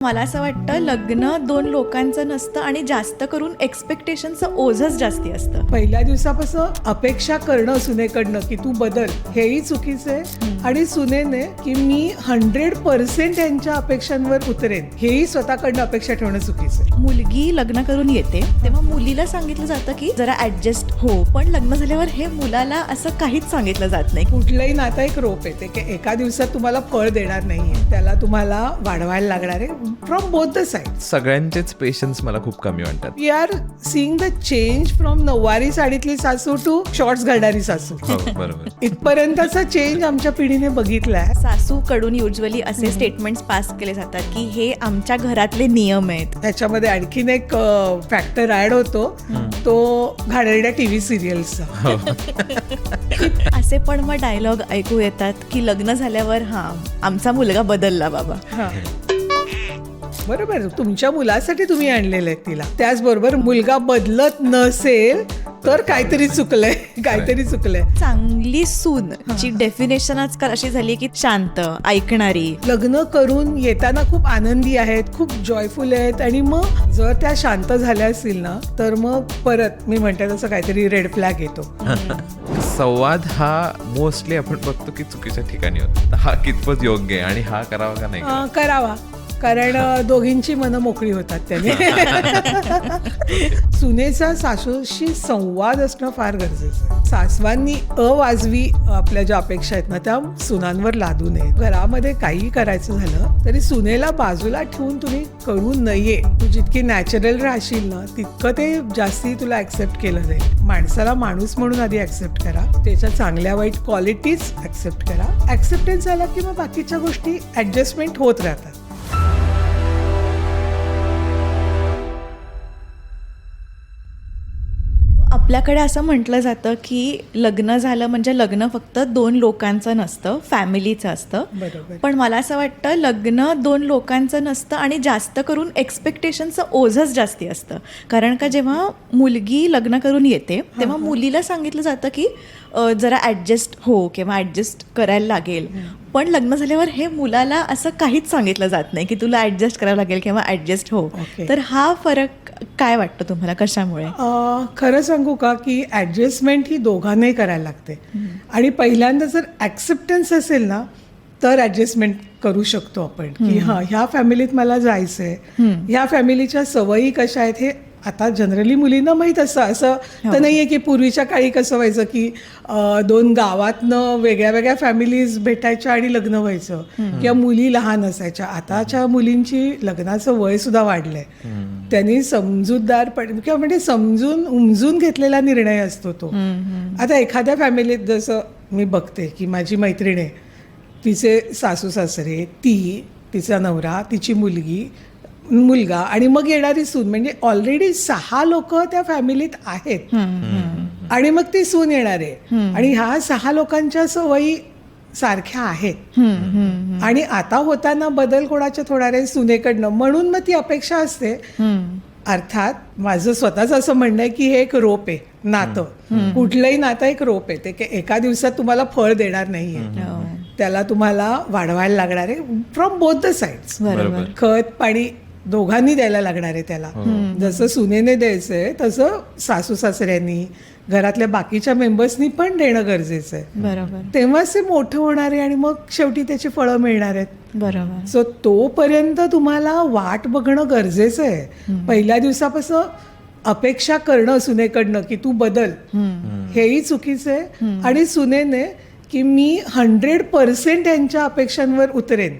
मला असं वाटतं लग्न दोन लोकांचं नसतं आणि जास्त करून एक्सपेक्टेशनचं ओझंच जास्ती असतं. पहिल्या दिवसापासून अपेक्षा करणं सुनेकडनं की तू बदल हेही चुकीचं आहे आणि सुनेने की मी 100% यांच्या अपेक्षांवर उतरेन हेही स्वतःकडनं अपेक्षा ठेवणं चुकीचं आहे. मुलगी लग्न करून येते तेव्हा मुलीला सांगितलं जातं की जरा ऍडजस्ट हो, पण लग्न झाल्यावर हे मुलाला असं काहीच सांगितलं जात नाही. कुठलंही नातं एक रोप आहे, ते की एका दिवसात तुम्हाला फळ देणार नाहीये, त्याला तुम्हाला वाढवायला लागणार आहे फ्रॉम बोथ द साइड. सगळ्यांचेच पेशन्स मला खूप कमी वाटतात. We are seeing the change from नऊवारी साडीतली सासू टू शॉर्ट्स घालणारी सासू. हो, बरोबर. इथपर्यंतचा चेंज आमच्या पिढीने बघितलाय. सासूकडून युजली असे स्टेटमेंट्स पास केले जातात की हे आमच्या घरातले नियम आहेत. त्याच्यामध्ये आणखीन एक फॅक्टर ऍड होतो, तो घाणेरड्या टीव्ही सिरियल्सचा. असे पण मग डायलॉग ऐकू येतात की लग्न झाल्यावर हा आमचा मुलगा बदलला बाबा. बरोबर, तुमच्या मुलासाठी तुम्ही आणलेलं आहे तिला. त्याचबरोबर मुलगा बदलत नसेल तर काहीतरी चुकलंय, काहीतरी चुकलंय. चांगली सून ची डेफिनेशन आजकाल अशी झाली की शांत, ऐकणारी. लग्न करून येताना खूप आनंदी आहेत, खूप जॉयफुल आहेत, आणि मग जर त्या शांत झाल्या असतील ना तर मग परत मी म्हणते तसं काहीतरी रेड फ्लॅग येतो. संवाद हा मोस्टली आपण बघतो की चुकीच्या ठिकाणी होतो. हा कितपत योग्य आहे आणि हा करावा का नाही करावा, कारण दोघींची मनं मोकळी होतात त्याने. सुनेचा सासूशी संवाद असणं फार गरजेचं आहे. सासवांनी अवाजवी आपल्या ज्या अपेक्षा आहेत ना त्या सुनांवर लादू नये. घरामध्ये काही करायचं झालं तरी सुनेला बाजूला ठेवून तुम्ही करू नये. तू जितकी नॅचरल राहशील ना तितकं ते जास्ती तुला ऍक्सेप्ट केलं जाईल. माणसाला माणूस म्हणून आधी ऍक्सेप्ट करा, त्याच्या चांगल्या वाईट क्वालिटीज ऍक्सेप्ट करा. ऍक्सेप्टन्स झाला की मग बाकीच्या गोष्टी ऍडजस्टमेंट होत राहतात. आपल्याकडे असं म्हटलं जातं की लग्न झालं म्हणजे लग्न फक्त दोन लोकांचं नसतं, फॅमिलीचं असतं. बरोबर. पण मला असं वाटतं लग्न दोन लोकांचं नसतं आणि जास्त करून एक्सपेक्टेशनचं ओझंच जास्ती असतं. कारण का जेव्हा मुलगी लग्न करून येते तेव्हा मुलीला सांगितलं जातं की जरा ॲडजस्ट हो किंवा ॲडजस्ट करायला लागेल. पण लग्न झाल्यावर हे मुलाला असं काहीच सांगितलं जात नाही की तुला ॲडजस्ट करावं लागेल किंवा ॲडजस्ट हो. तर हा फरक काय वाटतं तुम्हाला, कशामुळे? खरं सांगू का की ॲडजस्टमेंट ही दोघांनाही करायला लागते. आणि पहिल्यांदा जर ॲक्सेप्टन्स असेल ना तर ॲडजस्टमेंट करू शकतो आपण की हां ह्या फॅमिलीत मला जायचं आहे, ह्या फॅमिलीच्या सवयी कशा आहेत हे आता जनरली मुलींना माहीत असतं. असं तर नाही आहे की पूर्वीच्या काळी कसं व्हायचं की दोन गावातनं वेगळ्या वेगळ्या फॅमिलीज भेटायच्या आणि लग्न व्हायचं किंवा मुली लहान असायच्या. आताच्या मुलींची लग्नाचं वय सुद्धा वाढलंय. त्यांनी समजूतदारपणे किंवा म्हणजे समजून उमजून घेतलेला निर्णय असतो तो. आता एखाद्या फॅमिलीत जसं मी बघते की माझी मैत्रीण आहे, तिचे सासू सासरे, ती, तिचा नवरा, तिची मुलगी, मुलगा आणि मग येणारी सून, म्हणजे ऑलरेडी 6 लोक त्या फॅमिलीत आहेत. आणि मग ती सून येणार आहे आणि ह्या 6 लोकांच्या सवयी सारख्या आहेत. आणि आता होताना बदल कोणाच्या होणार आहे, सुनेकडनं. म्हणून मग ती अपेक्षा असते. अर्थात माझं स्वतःच असं म्हणणं आहे की हे एक रोप आहे नातं. कुठलंही नातं एक रोप आहे, ते एका दिवसात तुम्हाला फळ देणार नाहीये, त्याला तुम्हाला वाढवायला लागणार आहे फ्रॉम बोथ द साइड्स. खत पाणी दोघांनी द्यायला लागणार आहे त्याला. जसं सुनेने द्यायचंय तसं सासू सासऱ्यांनी, घरातल्या बाकीच्या मेंबर्सनी पण देणं गरजेचं आहे. बरोबर. तेव्हाच ते मोठं होणार आहे आणि मग शेवटी त्याची फळं मिळणार आहेत. बरोबर. सो तोपर्यंत तुम्हाला वाट बघणं गरजेचं आहे. पहिल्या दिवसापासून अपेक्षा करणं सुनेकडनं की तू बदल हेही चुकीचं आहे. आणि सुनेने की मी 100% यांच्या अपेक्षांवर उतरेन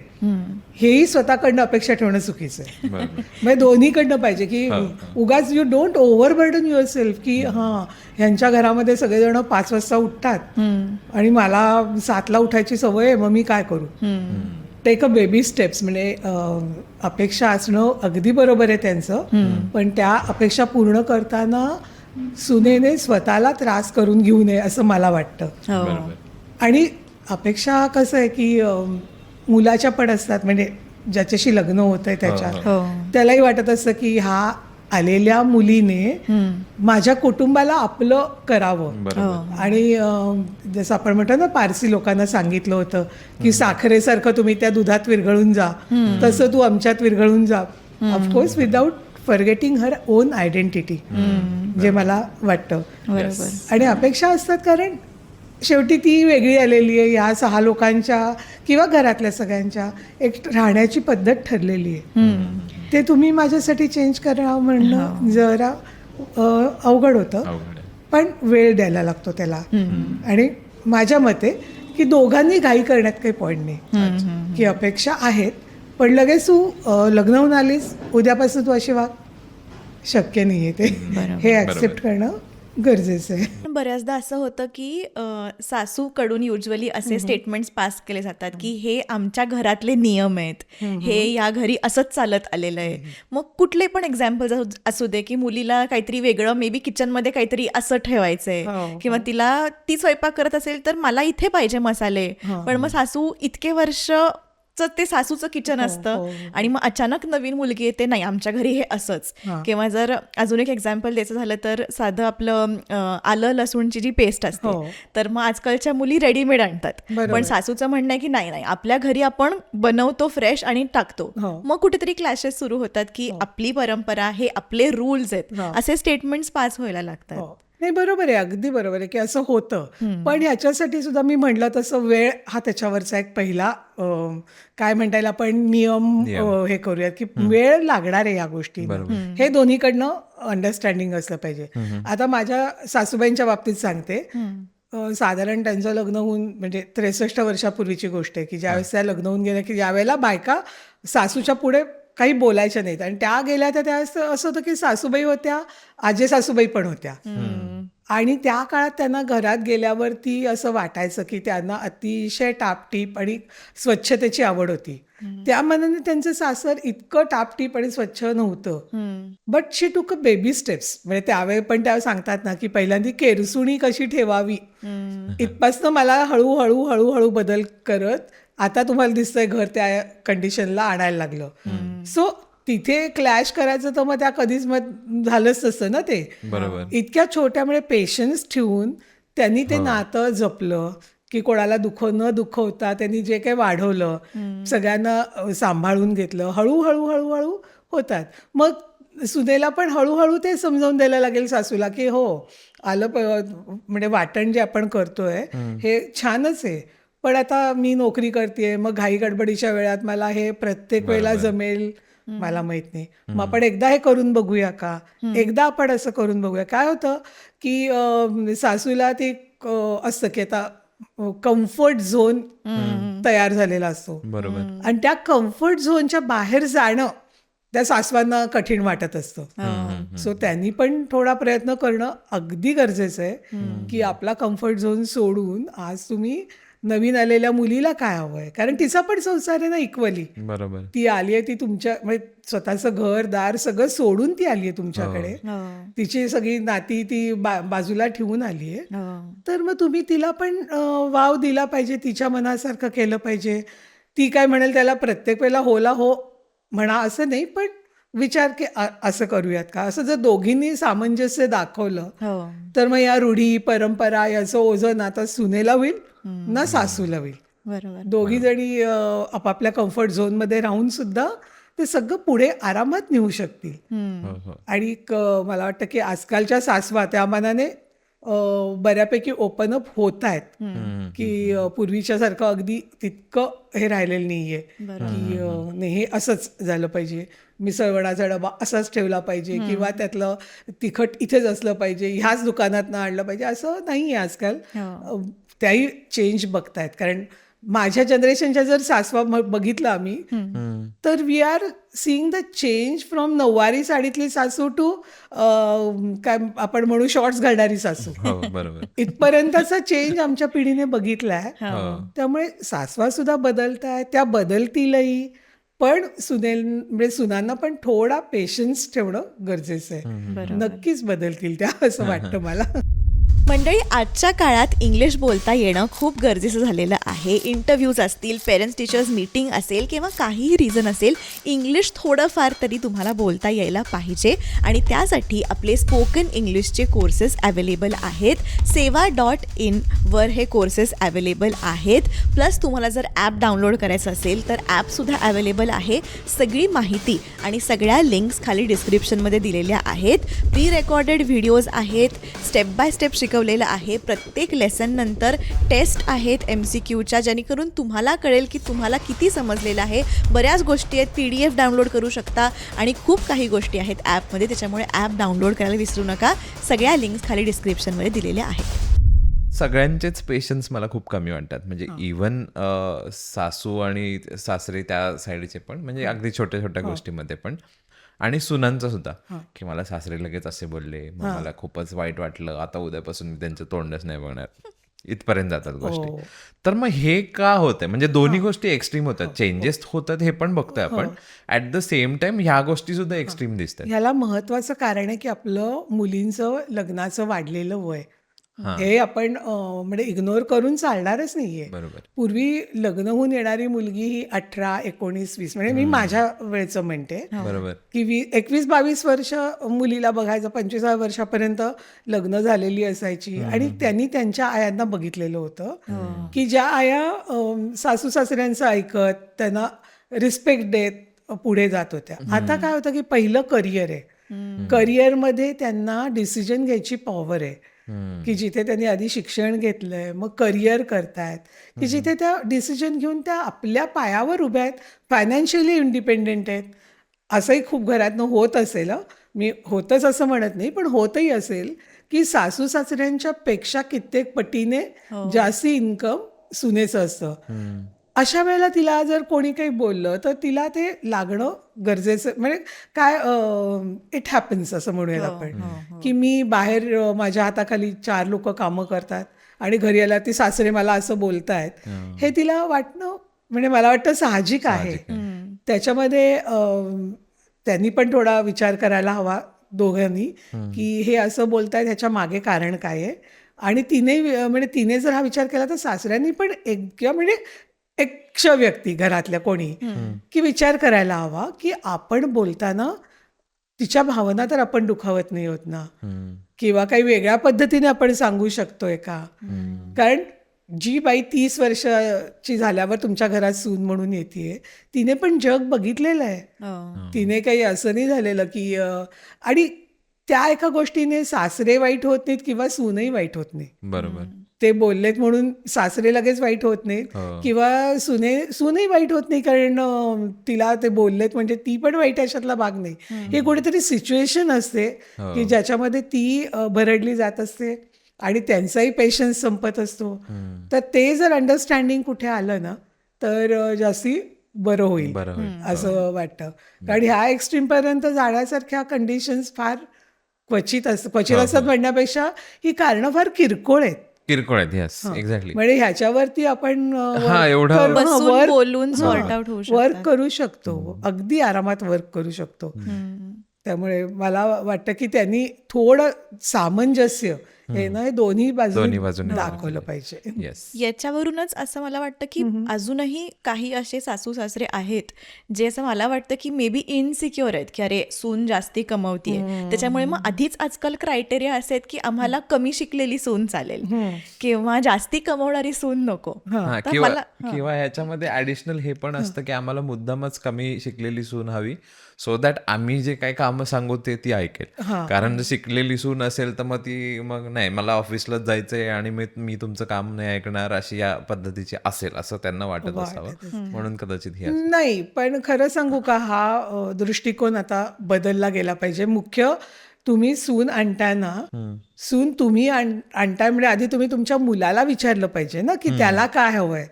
हेही स्वतःकडनं अपेक्षा ठेवणं चुकीचं आहे. म्हणजे दोन्हीकडनं पाहिजे की उगाच you don't overburden your self की हां ह्यांच्या घरामध्ये सगळेजण 5 वाजता उठतात आणि मला 7ला उठायची सवय आहे, मग मी काय करू. Take a baby steps. म्हणजे अपेक्षा असणं अगदी बरोबर आहे त्यांचं, पण त्या अपेक्षा पूर्ण करताना सुनेने स्वतःला त्रास करून घेऊ नये असं मला वाटतं. आणि अपेक्षा कसं आहे की मुलाच्या पण असतात, म्हणजे ज्याच्याशी लग्न होत आहे त्याच्या त्यालाही वाटत असतं की हा आलेल्या मुलीने माझ्या कुटुंबाला आपलं करावं. आणि जसं आपण म्हणतो ना, पारसी लोकांना सांगितलं होतं की साखरेसारखं तुम्ही त्या दुधात विरघळून जा, तसं तू आमच्यात विरघळून जा, of course without forgetting her own identity, जे मला वाटतं. बरोबर. आणि अपेक्षा असतात, कारण शेवटी ती वेगळी आलेली आहे, या 6 लोकांच्या किंवा घरातल्या सगळ्यांच्या एक राहण्याची पद्धत ठरलेली आहे. ते तुम्ही माझ्यासाठी चेंज करा म्हणणं जरा अवघड होतं, पण वेळ द्यायला लागतो त्याला. आणि माझ्या मते की दोघांनी घाई करण्यात काही पॉईंट नाही, की अपेक्षा आहेत पण लगेच तू लग्न होऊन आलीस उद्यापासून तू अशी वाग, शक्य नाही आहे ते. हे ॲक्सेप्ट करणं गरजेचं आहे. बऱ्याचदा असं होतं की सासूकडून युजली असे स्टेटमेंट्स पास केले जातात की हे आमच्या घरातले नियम आहेत, हे या घरी असंच चालत आलेलं आहे. मग कुठले पण एक्झाम्पल असू दे की मुलीला काहीतरी वेगळं, मे बी किचनमध्ये काहीतरी असं ठेवायचंय, किंवा तिला ती स्वयंपाक करत असेल तर मला इथे पाहिजे मसाले, पण मग सासू इतके वर्ष ते सासूचं किचन असतं आणि मग अचानक नवीन मुलगी येते, नाही आमच्या घरी हे असंच. किंवा जर अजून एक एक्झाम्पल द्यायचं झालं तर साधं आपलं आलं लसूणची जी पेस्ट असते, तर मग आजकालच्या मुली रेडीमेड आणतात, पण सासूचं म्हणणं आहे की नाही नाही आपल्या घरी आपण बनवतो फ्रेश आणि टाकतो. मग कुठेतरी क्लॅशेस सुरू होतात की आपली परंपरा, हे आपले रूल्स आहेत, असे स्टेटमेंट्स पास व्हायला लागतात. नाही, बरोबर आहे, अगदी बरोबर आहे की असं होतं. पण ह्याच्यासाठी सुद्धा मी म्हटलं तसं वेळ हा त्याच्यावरचा एक पहिला काय म्हणता येईल आपण नियम हे करूयात की वेळ लागणार आहे या गोष्टी, हे दोन्हीकडनं अंडरस्टँडिंग असलं पाहिजे. आता माझ्या सासूबाईंच्या बाबतीत सांगते, साधारण त्यांचं लग्न होऊन म्हणजे 63 वर्षापूर्वीची गोष्ट आहे की ज्यावेळेस त्या लग्न होऊन गेल्या की ज्यावेळेला बायका सासूच्या पुढे काही बोलायच्या नाहीत, आणि त्या गेल्या तर त्यावेळेस असं होतं की सासूबाई होत्या, आजे सासूबाई पण होत्या, आणि त्या काळात त्यांना घरात गेल्यावरती असं वाटायचं की त्यांना अतिशय टापटीप आणि स्वच्छतेची आवड होती. त्या मनाने त्यांचं सासर इतकं टापटीप आणि स्वच्छ नव्हतं, बट शी टूक अ बेबी स्टेप्स. म्हणजे त्यावेळी पण त्या सांगतात ना की पहिल्यांदा केरसुणी कशी ठेवावी इथपासनं मला हळूहळू हळूहळू बदल करत आता तुम्हाला दिसतंय घर त्या कंडिशनला आणायला लागलं. सो तिथे क्लॅश करायचं तर मग त्या कधीच मग झालंच नसतं ना ते. इतक्या छोट्यामुळे पेशन्स ठेवून त्यांनी ते नातं जपलं की कोणाला न दुखवता त्यांनी जे काही वाढवलं, सगळ्यांना सांभाळून घेतलं, हळूहळू हळूहळू होतात. मग सुनेला पण हळूहळू ते समजावून द्यायला लागेल सासूला की हो आलं म्हणजे वाटण जे आपण करतोय हे छानच आहे, पण आता मी नोकरी करतेय, मग घाई गडबडीच्या वेळात मला हे प्रत्येक वेळेला जमेल मला माहित नाही, मग आपण एकदा हे करून बघूया का, एकदा आपण असं करून बघूया. काय होतं की सासूला ते असतं की आता कम्फर्ट झोन तयार झालेला असतो, आणि त्या कम्फर्ट झोनच्या बाहेर जाणं त्या सासवांना कठीण वाटत असतं. सो त्यांनी पण थोडा प्रयत्न करणं अगदी गरजेचं आहे की आपला कम्फर्ट झोन सोडून आज तुम्ही नवीन आलेल्या मुलीला काय हवंय, कारण तिचा पण संसार आहे ना इक्वली. बरोबर, ती आली आहे, ती तुमच्या म्हणजे स्वतःचं घर दार सगळं सोडून ती आली आहे तुमच्याकडे, तिची सगळी नाती ती बाजूला ठेवून आली आहे, तर मग तुम्ही तिला पण वाव दिला पाहिजे, तिच्या मनासारखं केलं पाहिजे. ती काय म्हणेल त्याला प्रत्येक वेळेला होला हो म्हणा असं नाही, पण विचार की असं करूयात का, असं जर दोघींनी सामंजस्य दाखवलं तर मग या रूढी परंपरा याचं ओझं ना तर सुनेला होईल ना सासूला होईल. बरोबर. दोघी जणी आपापल्या कम्फर्ट झोन मध्ये राहून सुद्धा ते सगळं पुढे आरामात नेऊ शकतील. आणि मला वाटतं की आजकालच्या सासवा त्या मानाने बऱ्यापैकी ओपन अप होत आहेत की पूर्वीच्या सारखं अगदी तितकं हे राहिलेलं नाहीये की नाही हे असंच झालं पाहिजे, मिसळवणाचा डबा असाच ठेवला पाहिजे, किंवा त्यातलं तिखट इथेच असलं पाहिजे, ह्याच दुकानात आणलं पाहिजे, असं नाही आहे आजकाल. त्याही चेंज बघतायत, कारण माझ्या जनरेशनच्या जर सासवा बघितलं आम्ही तर we are seeing the change from नऊवारी साडीतली सासू टू काय आपण म्हणू शॉर्ट्स घालणारी सासू, इथपर्यंतचा चेंज आमच्या पिढीने बघितलाय. त्यामुळे सासवा सुद्धा बदलताय, त्या बदलतीलही, पण म्हणजे सुनांना पण थोडा पेशन्स ठेवणं गरजेचं आहे. नक्कीच बदलतील त्या, असं वाटतं मला. मंडळी, आजच्या काळात इंग्लिश बोलता येणं खूप गरजेचं झालेलं आहे. इंटरव्ह्यूज असतील, पेरेंट्स टीचर्स मीटिंग असेल किंवा काहीही रिझन असेल, इंग्लिश थोडंफार तरी तुम्हाला बोलता यायला पाहिजे. आणि त्यासाठी आपले स्पोकन इंग्लिशचे कोर्सेस अवेलेबल आहेत. seva.in वर हे कोर्सेस अवेलेबल आहेत. प्लस तुम्हाला जर ॲप डाउनलोड करायचं असेल तर ॲपसुद्धा अवेलेबल आहे. सगळी माहिती आणि सगळ्या लिंक्स खाली डिस्क्रिप्शनमध्ये दिलेल्या आहेत. प्री रेकॉर्डेड व्हिडिओज आहेत, स्टेप बाय स्टेप शिकवलेलं आहे. प्रत्येक लेसन नंतर टेस्ट आहेत MCQच्या, जेणेकरून तुम्हाला कळेल की तुम्हाला किती समजलेलं आहे. बऱ्याच गोष्टी आहेत, PDF डाउनलोड करू शकता आणि खूप काही गोष्टी आहेत ॲपमध्ये. त्याच्यामुळे ॲप डाउनलोड करायला विसरू नका. सगळ्या लिंक्स खाली डिस्क्रिप्शनमध्ये दिलेल्या आहेत. सगळ्यांचेच पेशन्स मला खूप कमी वाटतात. म्हणजे इवन सासू आणि सासरे त्या साईडचे पण, म्हणजे अगदी छोट्या छोट्या गोष्टीमध्ये पण, आणि सुनांचं सुद्धा, की मला सासरे लगेच असे बोलले, मग मला खूपच वाईट वाटलं, आता उद्यापासून मी त्यांचं तोंडच नाही बघणार, इथपर्यंत जातात गोष्टी. तर मग हे का होतंय? म्हणजे दोन्ही गोष्टी एक्स्ट्रीम होतात, चेंजेस होतात हे पण बघतोय आपण, ऍट द सेम टाइम ह्या गोष्टी सुद्धा एक्स्ट्रीम दिसतात. ह्याला महत्वाचं कारण आहे की आपलं मुलींचं लग्नाचं वाढलेलं वय हे आपण म्हणजे इग्नोर करून चालणारच नाहीये. बरोबर. पूर्वी लग्न होऊन येणारी मुलगी ही 18, 19, 20, म्हणजे मी माझ्या वेळचं म्हणते बरोबर. की 21-22 वर्ष मुलीला बघायचं, 25व्या वर्षापर्यंत लग्न झालेली असायची. आणि त्यांनी त्यांच्या आयांना बघितलेलं होतं की ज्या आया सासू सासऱ्यांचं ऐकत त्यांना रिस्पेक्ट देत पुढे जात होत्या. आता काय होतं की पहिलं करिअर आहे, करिअरमध्ये त्यांना डिसिजन घ्यायची पॉवर आहे की जिथे त्यांनी आधी शिक्षण घेतलंय, मग करिअर करतायत, की जिथे त्या डिसिजन घेऊन त्या आपल्या पायावर उभ्या आहेत, फायनान्शियली इंडिपेंडेंट आहेत. असंही खूप घरातनं होत असेल, मी होतच असं म्हणत नाही, पण होतही असेल की सासू सासऱ्यांच्या पेक्षा कित्येक पटीने जास्ती इन्कम सुनेचं असतं. अशा वेळेला तिला जर कोणी काही बोललं तर तिला ते लागणं गरजेचं, म्हणजे काय इट हॅपन्स असं म्हणूयात आपण, की मी बाहेर माझ्या हाताखाली 4 लोक कामं करतात आणि घरी आला ती सासरे मला असं बोलतायत, हे तिला वाटणं म्हणजे मला वाटतं साहजिक आहे. त्याच्यामध्ये त्यांनी पण थोडा विचार करायला हवा दोघांनी, की हे असं बोलतायत ह्याच्या मागे कारण काय आहे. आणि तिने जर हा विचार केला तर सासऱ्यांनी पण किंवा म्हणजे एक व्यक्ती घरातल्या कोणी की विचार करायला हवा की आपण बोलताना तिच्या भावना तर आपण दुखावत नाही होत ना, किंवा काही वेगळ्या पद्धतीने आपण सांगू शकतोय का. कारण जी बाई 30 वर्षाची झाल्यावर तुमच्या घरात सून म्हणून येते, तिने पण जग बघितलेलं आहे. तिने काही असं नाही झालेलं की आणि त्या एका गोष्टीने सासरे वाईट होत नाहीत किंवा सूनही वाईट होत नाही. बरोबर. ते बोललेत म्हणून सासरे लगेच वाईट होत नाहीत किंवा सूनही वाईट होत नाही कारण तिला ते बोललेत म्हणजे ती पण वाईट याच्यातला भाग नाही. हे कुठेतरी सिच्युएशन असते की ज्याच्यामध्ये ती भरडली जात असते आणि त्यांचाही पेशन्स संपत असतो. तर ते जर अंडरस्टँडिंग कुठे आलं ना तर जास्ती बरं होईल असं वाटतं. कारण ह्या एक्स्ट्रीमपर्यंत जाण्यासारख्या कंडिशन्स फार क्वचित असतात म्हणण्यापेक्षा ही कारणं फार किरकोळ आहेत. एक्झॅक्टली. म्हणजे ह्याच्यावरती आपण बोलून सॉर्ट आउट होऊ शकतो, वर्क करू शकतो, अगदी आरामात वर्क करू शकतो. त्यामुळे मला वाटतं की त्यांनी थोडं सामंजस्य हे ना दोन्ही बाजूने दाखवलं पाहिजे. याच्यावरूनच असं मला वाटतं की अजूनही काही असे सासू सासरे आहेत जे असं मला वाटतं की मे बी इनसिक्युअर आहेत की अरे सून जास्ती कमवतीये, त्याच्यामुळे मग आधीच आजकाल क्रायटेरिया असे आहेत की आम्हाला कमी शिकलेली सून चालेल किंवा जास्ती कमवणारी सून नको. किंवा ह्याच्यामध्ये ऍडिशनल हे पण असतं की आम्हाला मुद्दामच कमी शिकलेली सून हवी, सो दॅट आम्ही जे काही कामं सांगू ते ती ऐकेल. कारण जर शिकलेली सून असेल तर मग ती मग नाही मला ऑफिसलाच जायचंय आणि मी तुमचं काम नाही ऐकणार अशी या पद्धतीची असेल असं त्यांना वाटत असावं, म्हणून कदाचित हे नाही. पण खरं सांगू का, हा दृष्टिकोन आता बदलला गेला पाहिजे. मुख्य तुम्ही सून आणताना सून तुम्ही आणताय म्हणजे आधी तुम्ही तुमच्या मुलाला विचारलं पाहिजे ना की त्याला काय हवंय,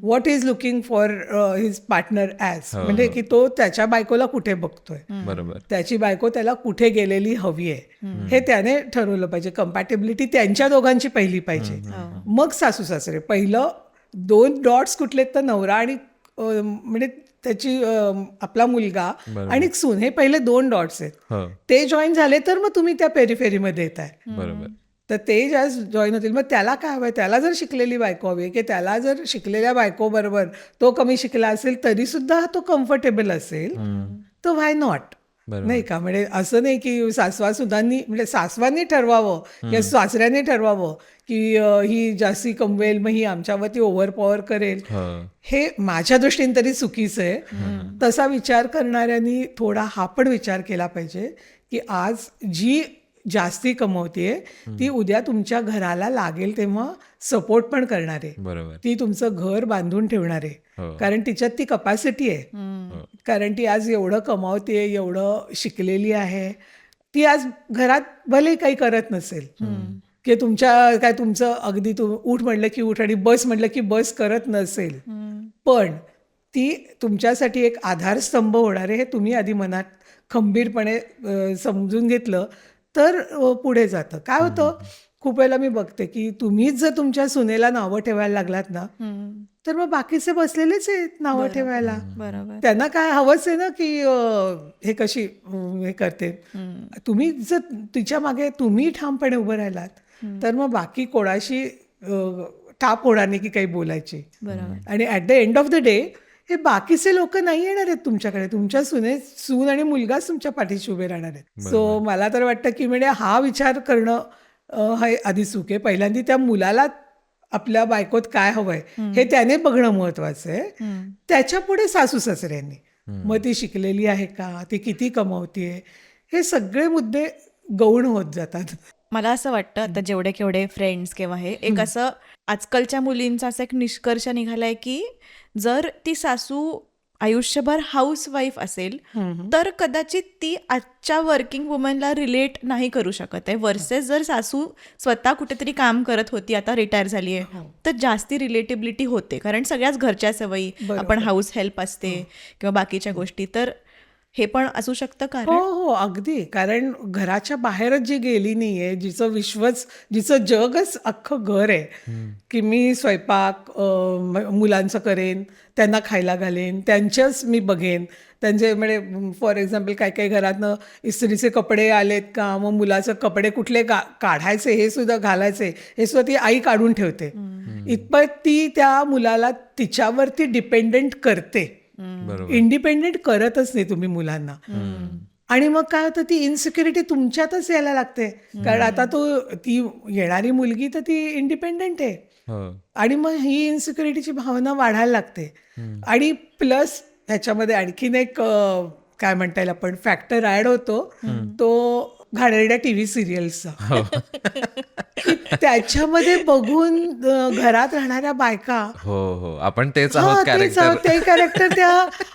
what is looking for his partner as, म्हणजे की तो त्याच्या बायकोला कुठे बघतोय, बरोबर, त्याची बायको त्याला कुठे गेलेली हवी आहे हे त्याने ठरवलं पाहिजे. कम्पॅटेबिलिटी त्यांच्या दोघांची पहिली पाहिजे, मग सासू सासरे. पहिलं 2 डॉट्स कुठलेत तर नवरा आणि म्हणजे त्याची आपला मुलगा आणि सून, हे पहिले 2 डॉट्स आहेत. ते जॉईन झाले तर मग तुम्ही त्या पेरिफेरीमध्ये येताय. बरोबर. तर ते ज्या जॉईन होतील मग त्याला काय हवंय, त्याला जर शिकलेली बायको हवी की त्याला जर शिकलेल्या बायकोबरोबर तो कमी शिकला असेल तरी सुद्धा तो कम्फर्टेबल असेल, तर व्हाय नॉट, नाही का. म्हणजे असं नाही की सासवासुद्धांनी म्हणजे सासवांनी ठरवावं किंवा सासऱ्यांनी ठरवावं की ही जास्ती कमवेल मग ही आमच्यावरती ओव्हर पॉवर करेल, हे माझ्या दृष्टीने तरी चुकीचं आहे. तसा विचार करणाऱ्यांनी थोडा हा पण विचार केला पाहिजे की आज जी जास्ती कमवतेय ती उद्या तुमच्या घराला लागेल तेव्हा सपोर्ट पण करणार आहे, बरोबर. ती तुमचं घर बांधून ठेवणार आहे, कारण तिच्यात ती कपॅसिटी आहे, कारण ती आज एवढं कमावते, एवढं शिकलेली आहे. ती आज घरात भले काही करत नसेल की तुमचं अगदी उठ म्हटलं की उठ आणि बस म्हटलं की बस करत नसेल, पण ती तुमच्यासाठी एक आधारस्तंभ होणार आहे हे तुम्ही आधी मनात खंबीरपणे समजून घेतलं तर पुढे जातं. काय होतं खूप वेळेला मी बघते की तुम्हीच जर तुमच्या सुनेला नावं ठेवायला लागलात ना तर मग बाकीचे बसलेलेच आहेत नावं ठेवायला. बरोबर. त्यांना काय हवंच आहे ना की हे कशी हे करते. तुम्ही जर तिच्या मागे तुम्ही ठामपणे उभं राहिलात तर मग बाकी कोणाशी टाप होणार नाही की काही बोलायची. आणि at the end of the day हे बाकीचे लोक नाही येणार आहेत तुमच्याकडे, तुमच्या सून आणि मुलगाच तुमच्या पाठीशी उभे राहणार आहेत. सो मला तर वाटतं की म्हणजे हा विचार करणं हे आधी चूक आहे. पहिल्यांदा त्या मुलाला आपल्या बायकोत काय हवंय हे त्याने बघणं महत्वाचं आहे, त्याच्या पुढे सासू सासऱ्यांनी. मग ती शिकलेली आहे का, ती किती कमवतीये, हे सगळे मुद्दे गौण होत जातात. मला असं वाटतं आता जेवढे केवढे फ्रेंड्स किंवा हे एक असं आजकालच्या मुलींचा असा एक निष्कर्ष निघालाय की जर ती सासू आयुष्यभर हाऊसवाईफ असेल तर कदाचित ती आजच्या वर्किंग वुमनला रिलेट नाही करू शकत आहे, वर्सेस जर सासू स्वतः कुठेतरी काम करत होती आता रिटायर झाली आहे तर जास्ती रिलेटेबिलिटी होते, कारण सगळ्याच घरच्या सवयी, आपण हाऊस हेल्प असते किंवा बाकीच्या गोष्टी, तर हे पण असू शकतं. कारण हो अगदी, कारण घराच्या बाहेरच जी गेली नाहीये, जिचं विश्वच, जिचं जगच अख्खं घर आहे की मी स्वयंपाक मुलांचं करेन, त्यांना खायला घालेन, त्यांच्याच मी बघेन, त्यांचे म्हणजे फॉर एक्झाम्पल काही घरातनं इस्त्रीचे कपडे आलेत का, मग मुलाचं कपडे कुठले काढायचे हे सुद्धा घालायचे हे सुद्धा ती आई काढून ठेवते. इतपत ती त्या मुलाला तिच्यावरती डिपेंडेंट करते, इंडिपेंडेंट करतच नाही तुम्ही मुलांना. आणि मग काय होतं, ती इन्सिक्युरिटी तुमच्यातच यायला लागते, कारण आता ती येणारी मुलगी तर ती इंडिपेंडेंट आहे आणि मग ही इन्सिक्युरिटीची भावना वाढायला लागते. आणि प्लस ह्याच्यामध्ये आणखीन एक काय म्हणता येईल आपण फॅक्टर ऍड होतो, तो घाणेरड्या टीव्ही सिरियल्सचा. त्याच्यामध्ये बघून घरात राहणाऱ्या बायका, हो आपण तेच आहोत ते कॅरेक्टर त्या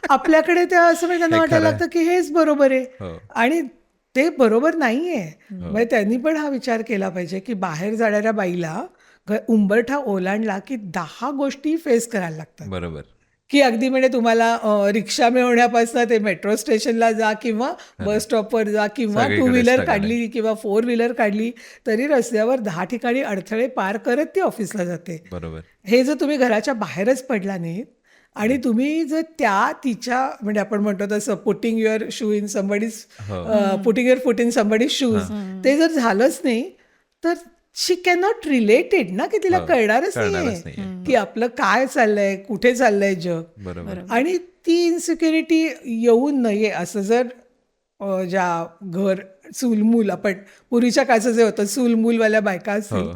आपल्याकडे त्या असं म्हणजे त्यांना वाटायला लागतं की हेच बरोबर आहे, आणि ते बरोबर नाहीये. म्हणजे त्यांनी पण हा विचार केला पाहिजे की बाहेर जाणाऱ्या बाईला उंबरठा ओलांडला की 10 गोष्टी फेस करायला लागतात. बरोबर, की अगदी म्हणजे तुम्हाला रिक्षा मिळवण्यापासून ते मेट्रो स्टेशनला जा किंवा बस स्टॉपवर जा किंवा 2 व्हीलर काढली किंवा 4 व्हीलर काढली तरी रस्त्यावर 10 ठिकाणी अडथळे पार करत ती ऑफिसला जाते. बरोबर. हे जर तुम्ही घराच्या बाहेरच पडला नाहीत आणि तुम्ही जर तिच्या म्हणजे आपण म्हणतो तसं putting your shoe in somebody's, putting your foot in somebody's shoes, ते जर झालंच नाही तर शी कॅन नॉट रिलेटेड ना, की तिला कळणारच नाहीये की आपलं काय चाललंय, कुठे चाललंय जग. बरोबर. आणि ती इन्सिक्युरिटी येऊ नये असं जर ज्या घर चूलमूल, आपण पूर्वीच्या काळचं जे होतं चूलमूलवाल्या बायका असतील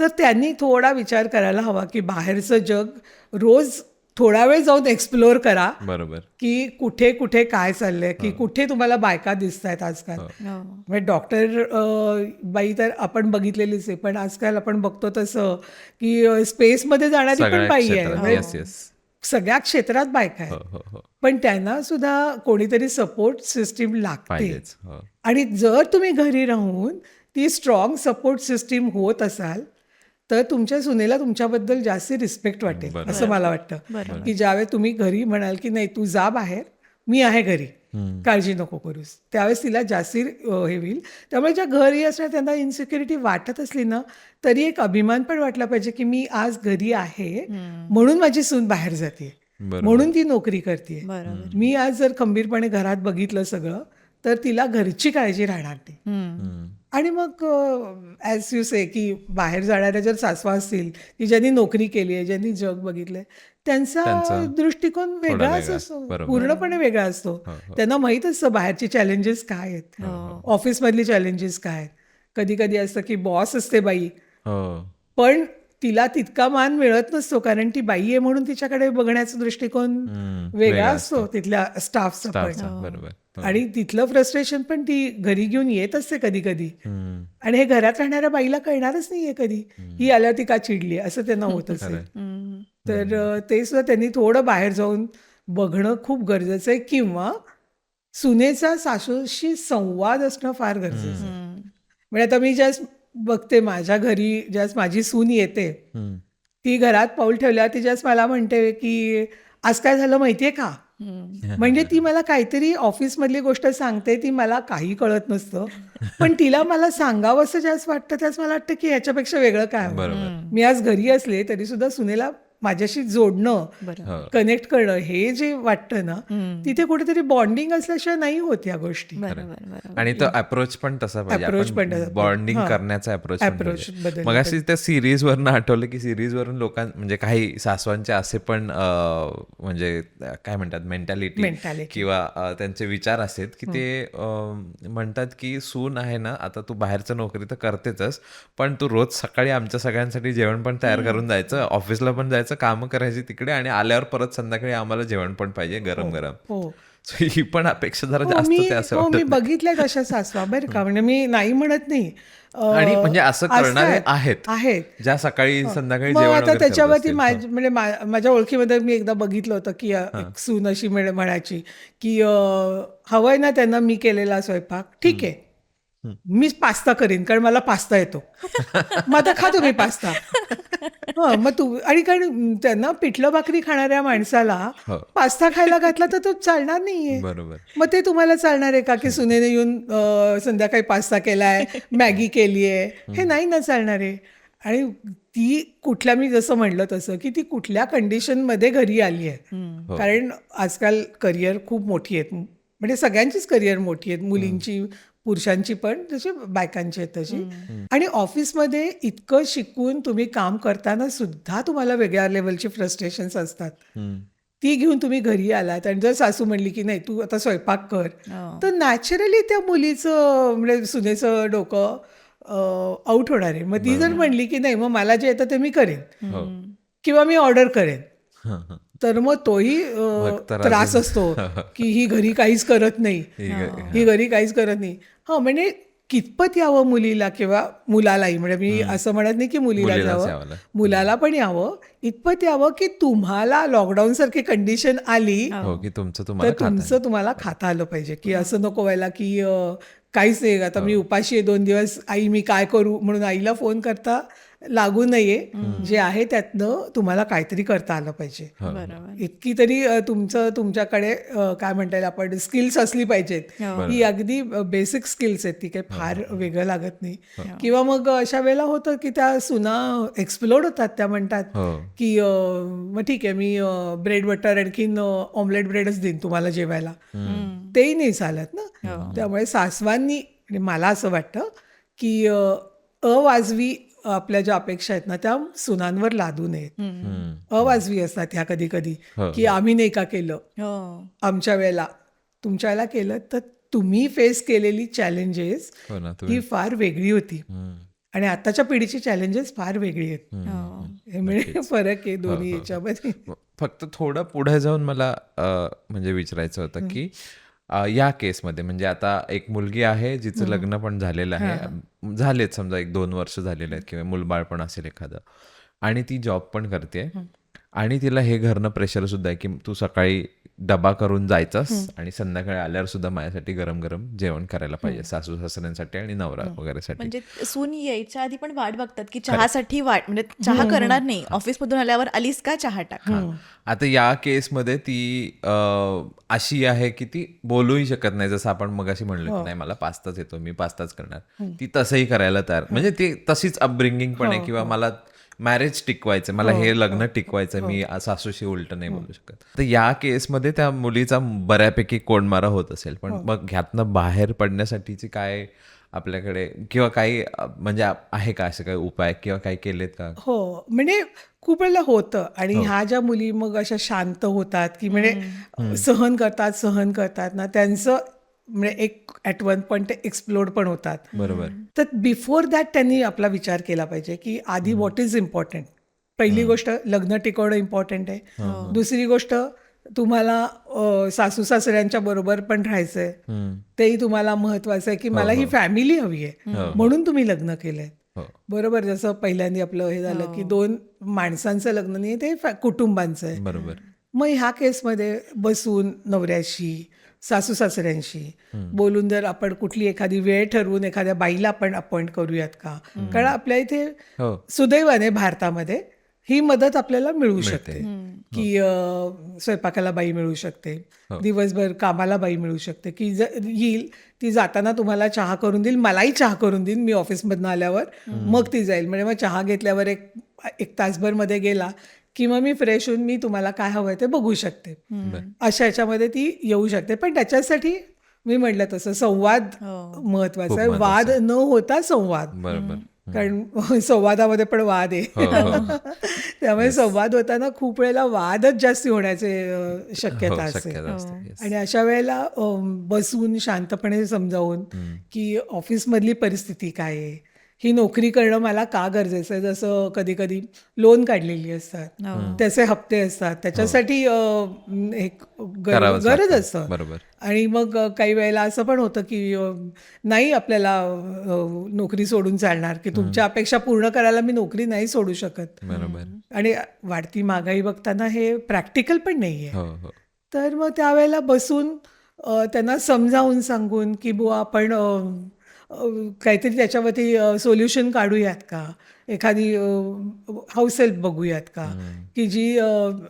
तर त्यांनी थोडा विचार करायला हवा की बाहेरचं जग रोज थोडा वेळ जाऊन एक्सप्लोअर करा. बरोबर. की कुठे कुठे काय चाललंय, की कुठे तुम्हाला बायका दिसत आहेत आजकाल. म्हणजे डॉक्टर बाई तर आपण बघितलेलीच आहे, पण आजकाल आपण बघतो तसं की स्पेसमध्ये जाणारी पण बाई आहे, सगळ्या क्षेत्रात बायका आहेत, पण त्यांना सुद्धा कोणीतरी सपोर्ट सिस्टीम लागते. आणि जर तुम्ही घरी राहून ती स्ट्रॉंग सपोर्ट सिस्टीम होत असाल तर तुमच्या सुनेला तुमच्याबद्दल जास्ती रिस्पेक्ट वाटेल असं मला वाटतं. की ज्यावेळेस तुम्ही घरी म्हणाल की नाही तू जा बाहेर, मी आहे घरी, काळजी नको करूस, त्यावेळेस तिला जास्ती हे होईल. त्यामुळे ज्या घरी असणार त्यांना इन्सिक्युरिटी वाटत असली ना तरी एक अभिमान पण वाटला पाहिजे की मी आज घरी आहे म्हणून माझी सून बाहेर जाते, म्हणून ती नोकरी करते. मी आज जर खंबीरपणे घरात बघितलं सगळं तर तिला घरची काळजी राहणार नाही. आणि मग ॲज यू से की बाहेर जाणाऱ्या जर सासवा असतील की ज्यांनी नोकरी केली आहे, ज्यांनी जग बघितलंय, त्यांचा त्यांचा दृष्टिकोन वेगळाच वेगळा, असतो, बरोबर. पूर्णपणे वेगळा असतो. त्यांना माहीत असतं बाहेरची चॅलेंजेस काय आहेत, ऑफिसमधली चॅलेंजेस काय आहेत. कधी कधी असतं की बॉस असते बाई, हो पण तिला तितका मान मिळत नसतो, कारण ती बाई आहे म्हणून तिच्याकडे बघण्याचा दृष्टिकोन वेगळा असतो तिथल्या स्टाफचा पण. स्टाफचा बरोबर हो. आणि तिथलं फ्रस्ट्रेशन पण ती घरी घेऊन येत असते कधी कधी. हम्म. आणि हे घरात राहणाऱ्या बाईला कळणारच नाहीये कधी ही आल्यावर ती का चिडली असं त्यांना होत असेल. तर ते सुद्धा त्यांनी थोडं बाहेर जाऊन बघणं खूप गरजेचं आहे, किंवा सुनेचा सासूशी संवाद असणं फार गरजेचं आहे. म्हणजे आता मी ज्यास बघते माझ्या घरी, ज्यास माझी सून येते, हम्म. ती घरात पाऊल ठेवल्यावर ती ज्यास मला म्हणते की आज काय झालं माहितीये का, म्हणजे ती मला काहीतरी ऑफिसमधली गोष्ट सांगते, ती मला काही कळत नसतं, पण तिला मला सांगावं असं ज्यास वाटतं त्यास मला वाटतं की ह्याच्यापेक्षा वेगळं काय हवं. बरोबर मी आज घरी असले तरी सुद्धा सुनेला माझ्याशी जोडणं, हो. कनेक्ट करणं, हे जे वाटतं ना, तिथे कुठेतरी बॉन्डिंग असल्याशिवाय नाही होत या गोष्टी. आणि तो अप्रोच पण तसा Approach पण पाहिजे, तसा बॉन्डिंग हां. करण्याचा अप्रोच Approach बदलला मग अशी त्या सिरीज वरनं आठवलं की सिरीज वरून म्हणजे काही सासवांचे असे पण म्हणजे काय म्हणतात मेंटॅलिटी Mentality. किंवा त्यांचे विचार असतात की ते म्हणतात की सून आहे ना, आता तू बाहेरचं नोकरी तर करतेच, पण तू रोज सकाळी आमच्या सगळ्यांसाठी जेवण पण तयार करून जायचं, ऑफिसला पण जायचं, कामं करायची तिकडे, आणि आल्यावर परत संध्याकाळी आम्हाला जेवण पण पाहिजे गरम गरम. हो. So ही पण अपेक्षा जरा हो, जास्त मी होते असं वाटत मी नाही? बघितल्या तशा सासवा बरं का, म्हणजे मी नाही म्हणत नाही. आणि म्हणजे असं करणारे असतात, आहेत. ज्या सकाळी संध्याकाळी मग जेवण आता वगैरे करत त्याच्यावरती असतील. म्हणजे माझ्या ओळखीमध्ये मी एकदा बघितलं होतं की एक सून अशी म्हणायची की हवंय ना त्यांना मी केलेला स्वयंपाक, ठीक आहे, मी पास्ता करीन कारण मला पास्ता येतो, मग आता खा तुम्ही पास्ता. मग तू, आणि कारण त्यांना पिठलं भाकरी खाणाऱ्या माणसाला हो. पास्ता खायला घातला तर तो चालणार नाहीये. बरोबर मग ते तुम्हाला चालणार आहे का की सुनेने येऊन संध्याकाळी पास्ता केलाय, मॅगी केली आहे, हे नाही ना चालणार आहे. आणि ती कुठल्या, मी जसं म्हणलं तसं की ती कुठल्या कंडिशनमध्ये घरी आली आहे. कारण आजकाल करिअर खूप मोठी आहेत, म्हणजे सगळ्यांचीच करिअर मोठी आहेत, मुलींची, पुरुषांची पण, तशी बायकांची आहेत तशी. आणि ऑफिसमध्ये इतकं शिकून तुम्ही काम करताना सुद्धा तुम्हाला वेगळ्या लेवलची फ्रस्ट्रेशन्स असतात. ती घेऊन तुम्ही घरी आलात आणि जर सासू म्हणली की नाही तू आता स्वयंपाक कर, तर नॅचरली त्या मुलीचं, म्हणजे सुनेचं डोकं आउट होणार आहे. मग ती जर म्हणली की नाही मग मला जे येतं ते मी करेन किंवा मी ऑर्डर करेन, तर मग तोही त्रास असतो की ही घरी काहीच करत नाही, ही घरी काहीच करत नाही. म्हणजे कितपत यावं मुलीला किंवा मुलालाही, म्हणजे मी असं म्हणत नाही की मुलीला जावं, मुलाला पण यावं, इतपत यावं की तुम्हाला लॉकडाऊन सारखी कंडिशन आली की तुमचं तर तुम्हाला खाता आलं पाहिजे. की असं नको व्हायला की काहीच नाही, आता मी उपाशी आहे 2 दिवस, आई मी काय करू, म्हणून आईला फोन करता लागू नये. जे आहे त्यातनं तुम्हाला काहीतरी करता आलं पाहिजे. इतकी तरी तुमच्याकडे काय म्हणता येईल आपण, स्किल्स असली पाहिजेत. ही अगदी बेसिक स्किल्स आहेत, ती काही फार वेगळं लागत नाही. किंवा मग अशा वेळेला होतं की त्या सुना एक्सप्लोड होतात, त्या म्हणतात की मग ठीक आहे मी ब्रेड बटर आणखीन ऑमलेट ब्रेडच देईन तुम्हाला जेवायला, तेही नाही चालत ना. त्यामुळे सासवांनी, मला असं वाटतं की अवाजवी आपल्या ज्या अपेक्षा आहेत ना त्या सुनांवर लादू नयेत. अवाजवी असतात ह्या कधी कधी, की आम्ही नाही का केलं आमच्या वेळेला, तुमच्या वेळेला केलं, तर तुम्ही फेस केलेली चॅलेंजेस ही फार वेगळी होती आणि आताच्या पिढीची चॅलेंजेस फार वेगळी आहेत. हे म्हणजे फरक आहे दोन्ही याच्यामध्ये. फक्त थोडं पुढे जाऊन मला म्हणजे विचारायचं होतं की या केसमध्ये, म्हणजे आता एक मुलगी आहे जिचं लग्न पण झालेलं आहे, झालेत समजा 1-2 वर्ष झालेले आहेत किंवा मुलबाळ पण असेल एखादं, आणि ती जॉब पण करते, आणि तिला हे घरनं प्रेशर सुद्धा आहे की तू सकाळी डबा करून जायचास आणि संध्याकाळी आल्यावर सुद्धा माझ्यासाठी गरम गरम जेवण करायला पाहिजे, सासू सासऱ्यांसाठी आणि नवरा वगैरे साठी. म्हणजे सून यायच्या आधी पण वाट बघतात की चहासाठी म्हणजे चहा करणार नाही, ऑफिसमधून आल्यावर आलीस का चहा टाक. आता या केसमध्ये ती अशी आहे की ती बोलूही शकत नाही, जसं आपण मगाशी म्हणलो की नाही मला पास्ताच येतो, मी पास्ताच करणार, ती तसंही करायला तयार, म्हणजे ती तशीच अपब्रिंगिंग पण आहे किंवा मला मॅरेज टिकवायचं, मला हे लग्न टिकवायचं, मी सासूशी उलट नाही बोलू शकत. तर या केसमध्ये त्या मुलीचा बऱ्यापैकी कोंडमारा होत असेल, पण मग ह्यातनं बाहेर पडण्यासाठीची काय आपल्याकडे किंवा काही म्हणजे आहे का असे काही उपाय किंवा काही केलेत का? हो, म्हणजे खूप वेळेला होतं. आणि ह्या ज्या मुली मग अशा शांत होतात, की म्हणजे सहन करतात ना, त्यांचं म्हणजे एक ॲट वन पॉईंट ते एक्सप्लोड पण होतात. बरोबर. तर बिफोर दॅट त्यांनी आपला विचार केला पाहिजे, की आधी व्हॉट इज इम्पॉर्टंट. पहिली गोष्ट लग्न टिकवणं इम्पॉर्टंट आहे. दुसरी गोष्ट तुम्हाला सासू सासऱ्यांच्या बरोबर पण राहायचंय, तेही तुम्हाला महत्वाचं आहे, की मला ही फॅमिली हवी आहे, म्हणून तुम्ही लग्न केलंय. बरोबर, जसं पहिल्यांदा आपलं हे झालं की 2 माणसांचं लग्न नाही, ते कुटुंबांचं आहे. बरोबर. मग ह्या केसमध्ये बसून नवऱ्याशी सासू सासऱ्यांशी बोलून जर आपण कुठली एखादी वेळ ठरवून एखाद्या बाईला आपण अपॉइंट करूयात का, कारण आपल्या इथे सुदैवाने भारतामध्ये ही मदत आपल्याला मिळू शकते, की स्वयंपाकाला बाई मिळू शकते, दिवसभर कामाला बाई मिळू शकते, की येईल ती जाताना तुम्हाला चहा करून देईल, मलाही चहा करून देईल, मी ऑफिसमधनं आल्यावर मग ती जाईल. म्हणजे मग चहा घेतल्यावर एक तासभर मध्ये गेला की मग मी फ्रेश होऊन मी तुम्हाला काय हवंय ते बघू शकते. अशा ह्याच्यामध्ये ती येऊ शकते. पण त्याच्यासाठी मी म्हटलं तसं संवाद महत्वाचा आहे. वाद न होता संवाद. बरोबर. कारण संवादामध्ये पण वाद आहे. त्यामुळे संवाद होताना खूप वेळेला वादच जास्ती होण्याचे शक्यता असते. आणि अशा वेळेला बसून शांतपणे समजावून की ऑफिसमधली परिस्थिती काय आहे, ही नोकरी करणं मला का गरजेचं आहे. जसं कधी कधी लोन काढलेली असतात, त्याचे हप्ते असतात, त्याच्यासाठी एक गरज असतं. बरोबर. आणि मग काही वेळेला असं पण होतं की नाही आपल्याला नोकरी सोडून चालणार, की तुमच्या अपेक्षा पूर्ण करायला मी नोकरी नाही सोडू शकत. बरोबर. आणि वाढती महागाई बघताना हे प्रॅक्टिकल पण नाही आहे. हो, हो. तर मग त्यावेळेला बसून त्यांना समजावून सांगून की बुवा आपण काहीतरी त्याच्यावरती सोल्युशन काढूयात का, एखादी हाऊस हेल्प बघूयात का, की जी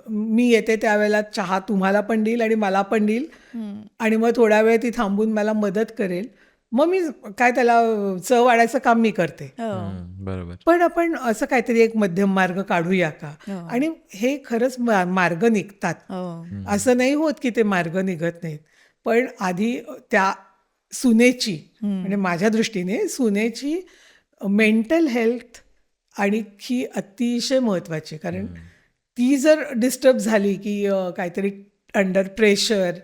मी येते त्यावेळेला चहा तुम्हाला पण देईल आणि मला पण देईल, आणि मग थोडा वेळ ती थांबून मला मदत करेल, मग मी काय त्याला चव वाढायचं काम मी करते. बरोबर. पण आपण असं काहीतरी एक मध्यम मार्ग काढूया का. आणि हे खरंच मार्ग निघतात. असं नाही होत की ते मार्ग निघत नाहीत. पण आधी त्या सुनेची, म्हणजे माझ्या दृष्टीने सुनेची मेंटल हेल्थ आणि ही अतिशय महत्वाची. कारण ती जर डिस्टर्ब झाली की काहीतरी अंडर प्रेशर,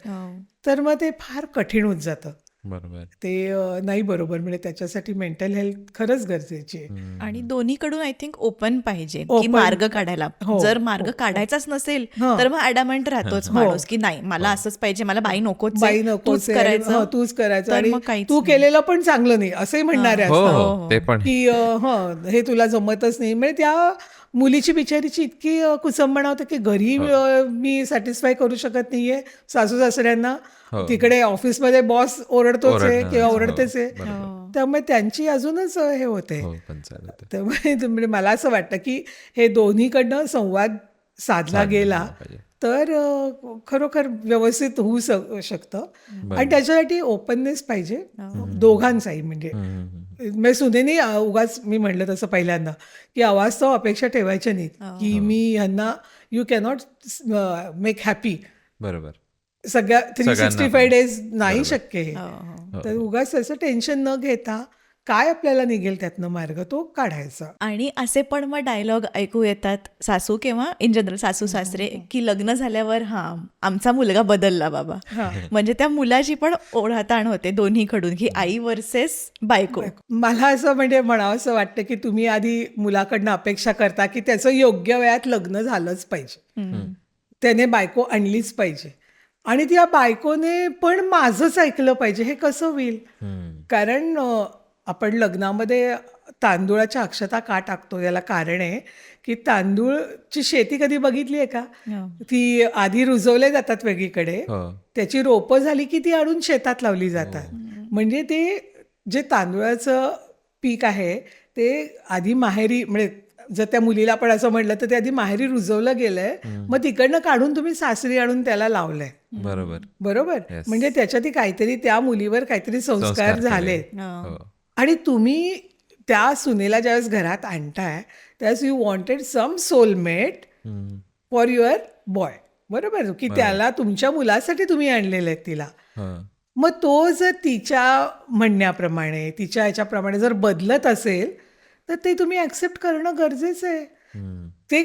तर मग ते फार कठीण होत जातं. बरोबर. ते नाही बरोबर. म्हणजे त्याच्यासाठी मेंटल हेल्थ खरंच गरजेची आहे. आणि दोन्हीकडून आय थिंक ओपन पाहिजे की मार्ग काढायला. जर मार्ग काढायचाच नसेल तर मग अडॅमंट राहतोच माणूस की नाही मला असंच पाहिजे, मला बाई नकोच, बाई नकोच, तूच करायचं, आणि तू केलेलं पण चांगलं नाही असंही म्हणणारे असतात, ते पण की हे तुला जमतच नाही. म्हणजे त्या मुलीची बिचारीची इतकी कुचंबणा होते की घरी मी सॅटिस्फाय करू शकत नाहीये सासू सासऱ्यांना, तिकडे ऑफिसमध्ये बॉस ओरडतोच आहे किंवा ओरडतेच आहे, त्यामुळे त्यांची अजूनच हे होते. त्यामुळे मला असं वाटतं की हे दोन्हीकडनं संवाद साधला गेला तर खरोखर व्यवस्थित होऊ शकतं. आणि त्याच्यासाठी ओपननेस पाहिजे दोघांचाही. म्हणजे सुनेने उगाच मी म्हणलं तसं पहिल्यांदा की अवास्तव अपेक्षा ठेवायच्या नाहीत की मी ह्यांना यू कॅनॉट मेक हॅपी. बरोबर. सगळ्या 365 डेज नाही शक्य हे. तर उगाच असं टेन्शन न घेता काय आपल्याला निघेल त्यातनं मार्ग तो काढायचा. आणि असे पण मग डायलॉग ऐकू येतात सासू किंवा इन जनरल सासू सासरे की लग्न झाल्यावर आमचा मुलगा बदलला बाबा. म्हणजे त्या मुलाची पण ओढाताण होते दोन्हीकडून की आई वर्सेस बायको. मला असं म्हणजे म्हणावं असं वाटतं की तुम्ही आधी मुलाकडनं अपेक्षा करता की त्याचं योग्य वयात लग्न झालंच पाहिजे, त्याने बायको आणलीच पाहिजे, आणि त्या बायकोने पण माझंच ऐकलं पाहिजे. हे कसं होईल. कारण आपण लग्नामध्ये तांदूळाच्या अक्षता का टाकतो याला कारण आहे की तांदूळची शेती कधी बघितली आहे का. ती आधी रुजवले जातात वेगळीकडे, त्याची रोपं झाली की ती आणून शेतात लावली जातात. म्हणजे ते जे तांदूळाचं पीक आहे ते आधी माहेरी, म्हणजे जर त्या मुलीला पण असं म्हटलं तर ते आधी माहेरी रुजवलं गेलंय, मग तिकडनं काढून तुम्ही सासरी आणून त्याला लावलंय. बरोबर. म्हणजे त्याच्यात काहीतरी त्या मुलीवर काहीतरी संस्कार झाले, आणि तुम्ही त्या सुनेला ज्यावेळेस घरात आणताय त्यावेळेस you wanted some soulmate for your boy, बरोबर, की त्याला तुमच्या मुलासाठी तुम्ही आणलेलं आहे तिला. मग तो जर तिच्या म्हणण्याप्रमाणे तिच्या ह्याच्याप्रमाणे जर बदलत असेल तर ते तुम्ही ऍक्सेप्ट करणं गरजेचं आहे. ते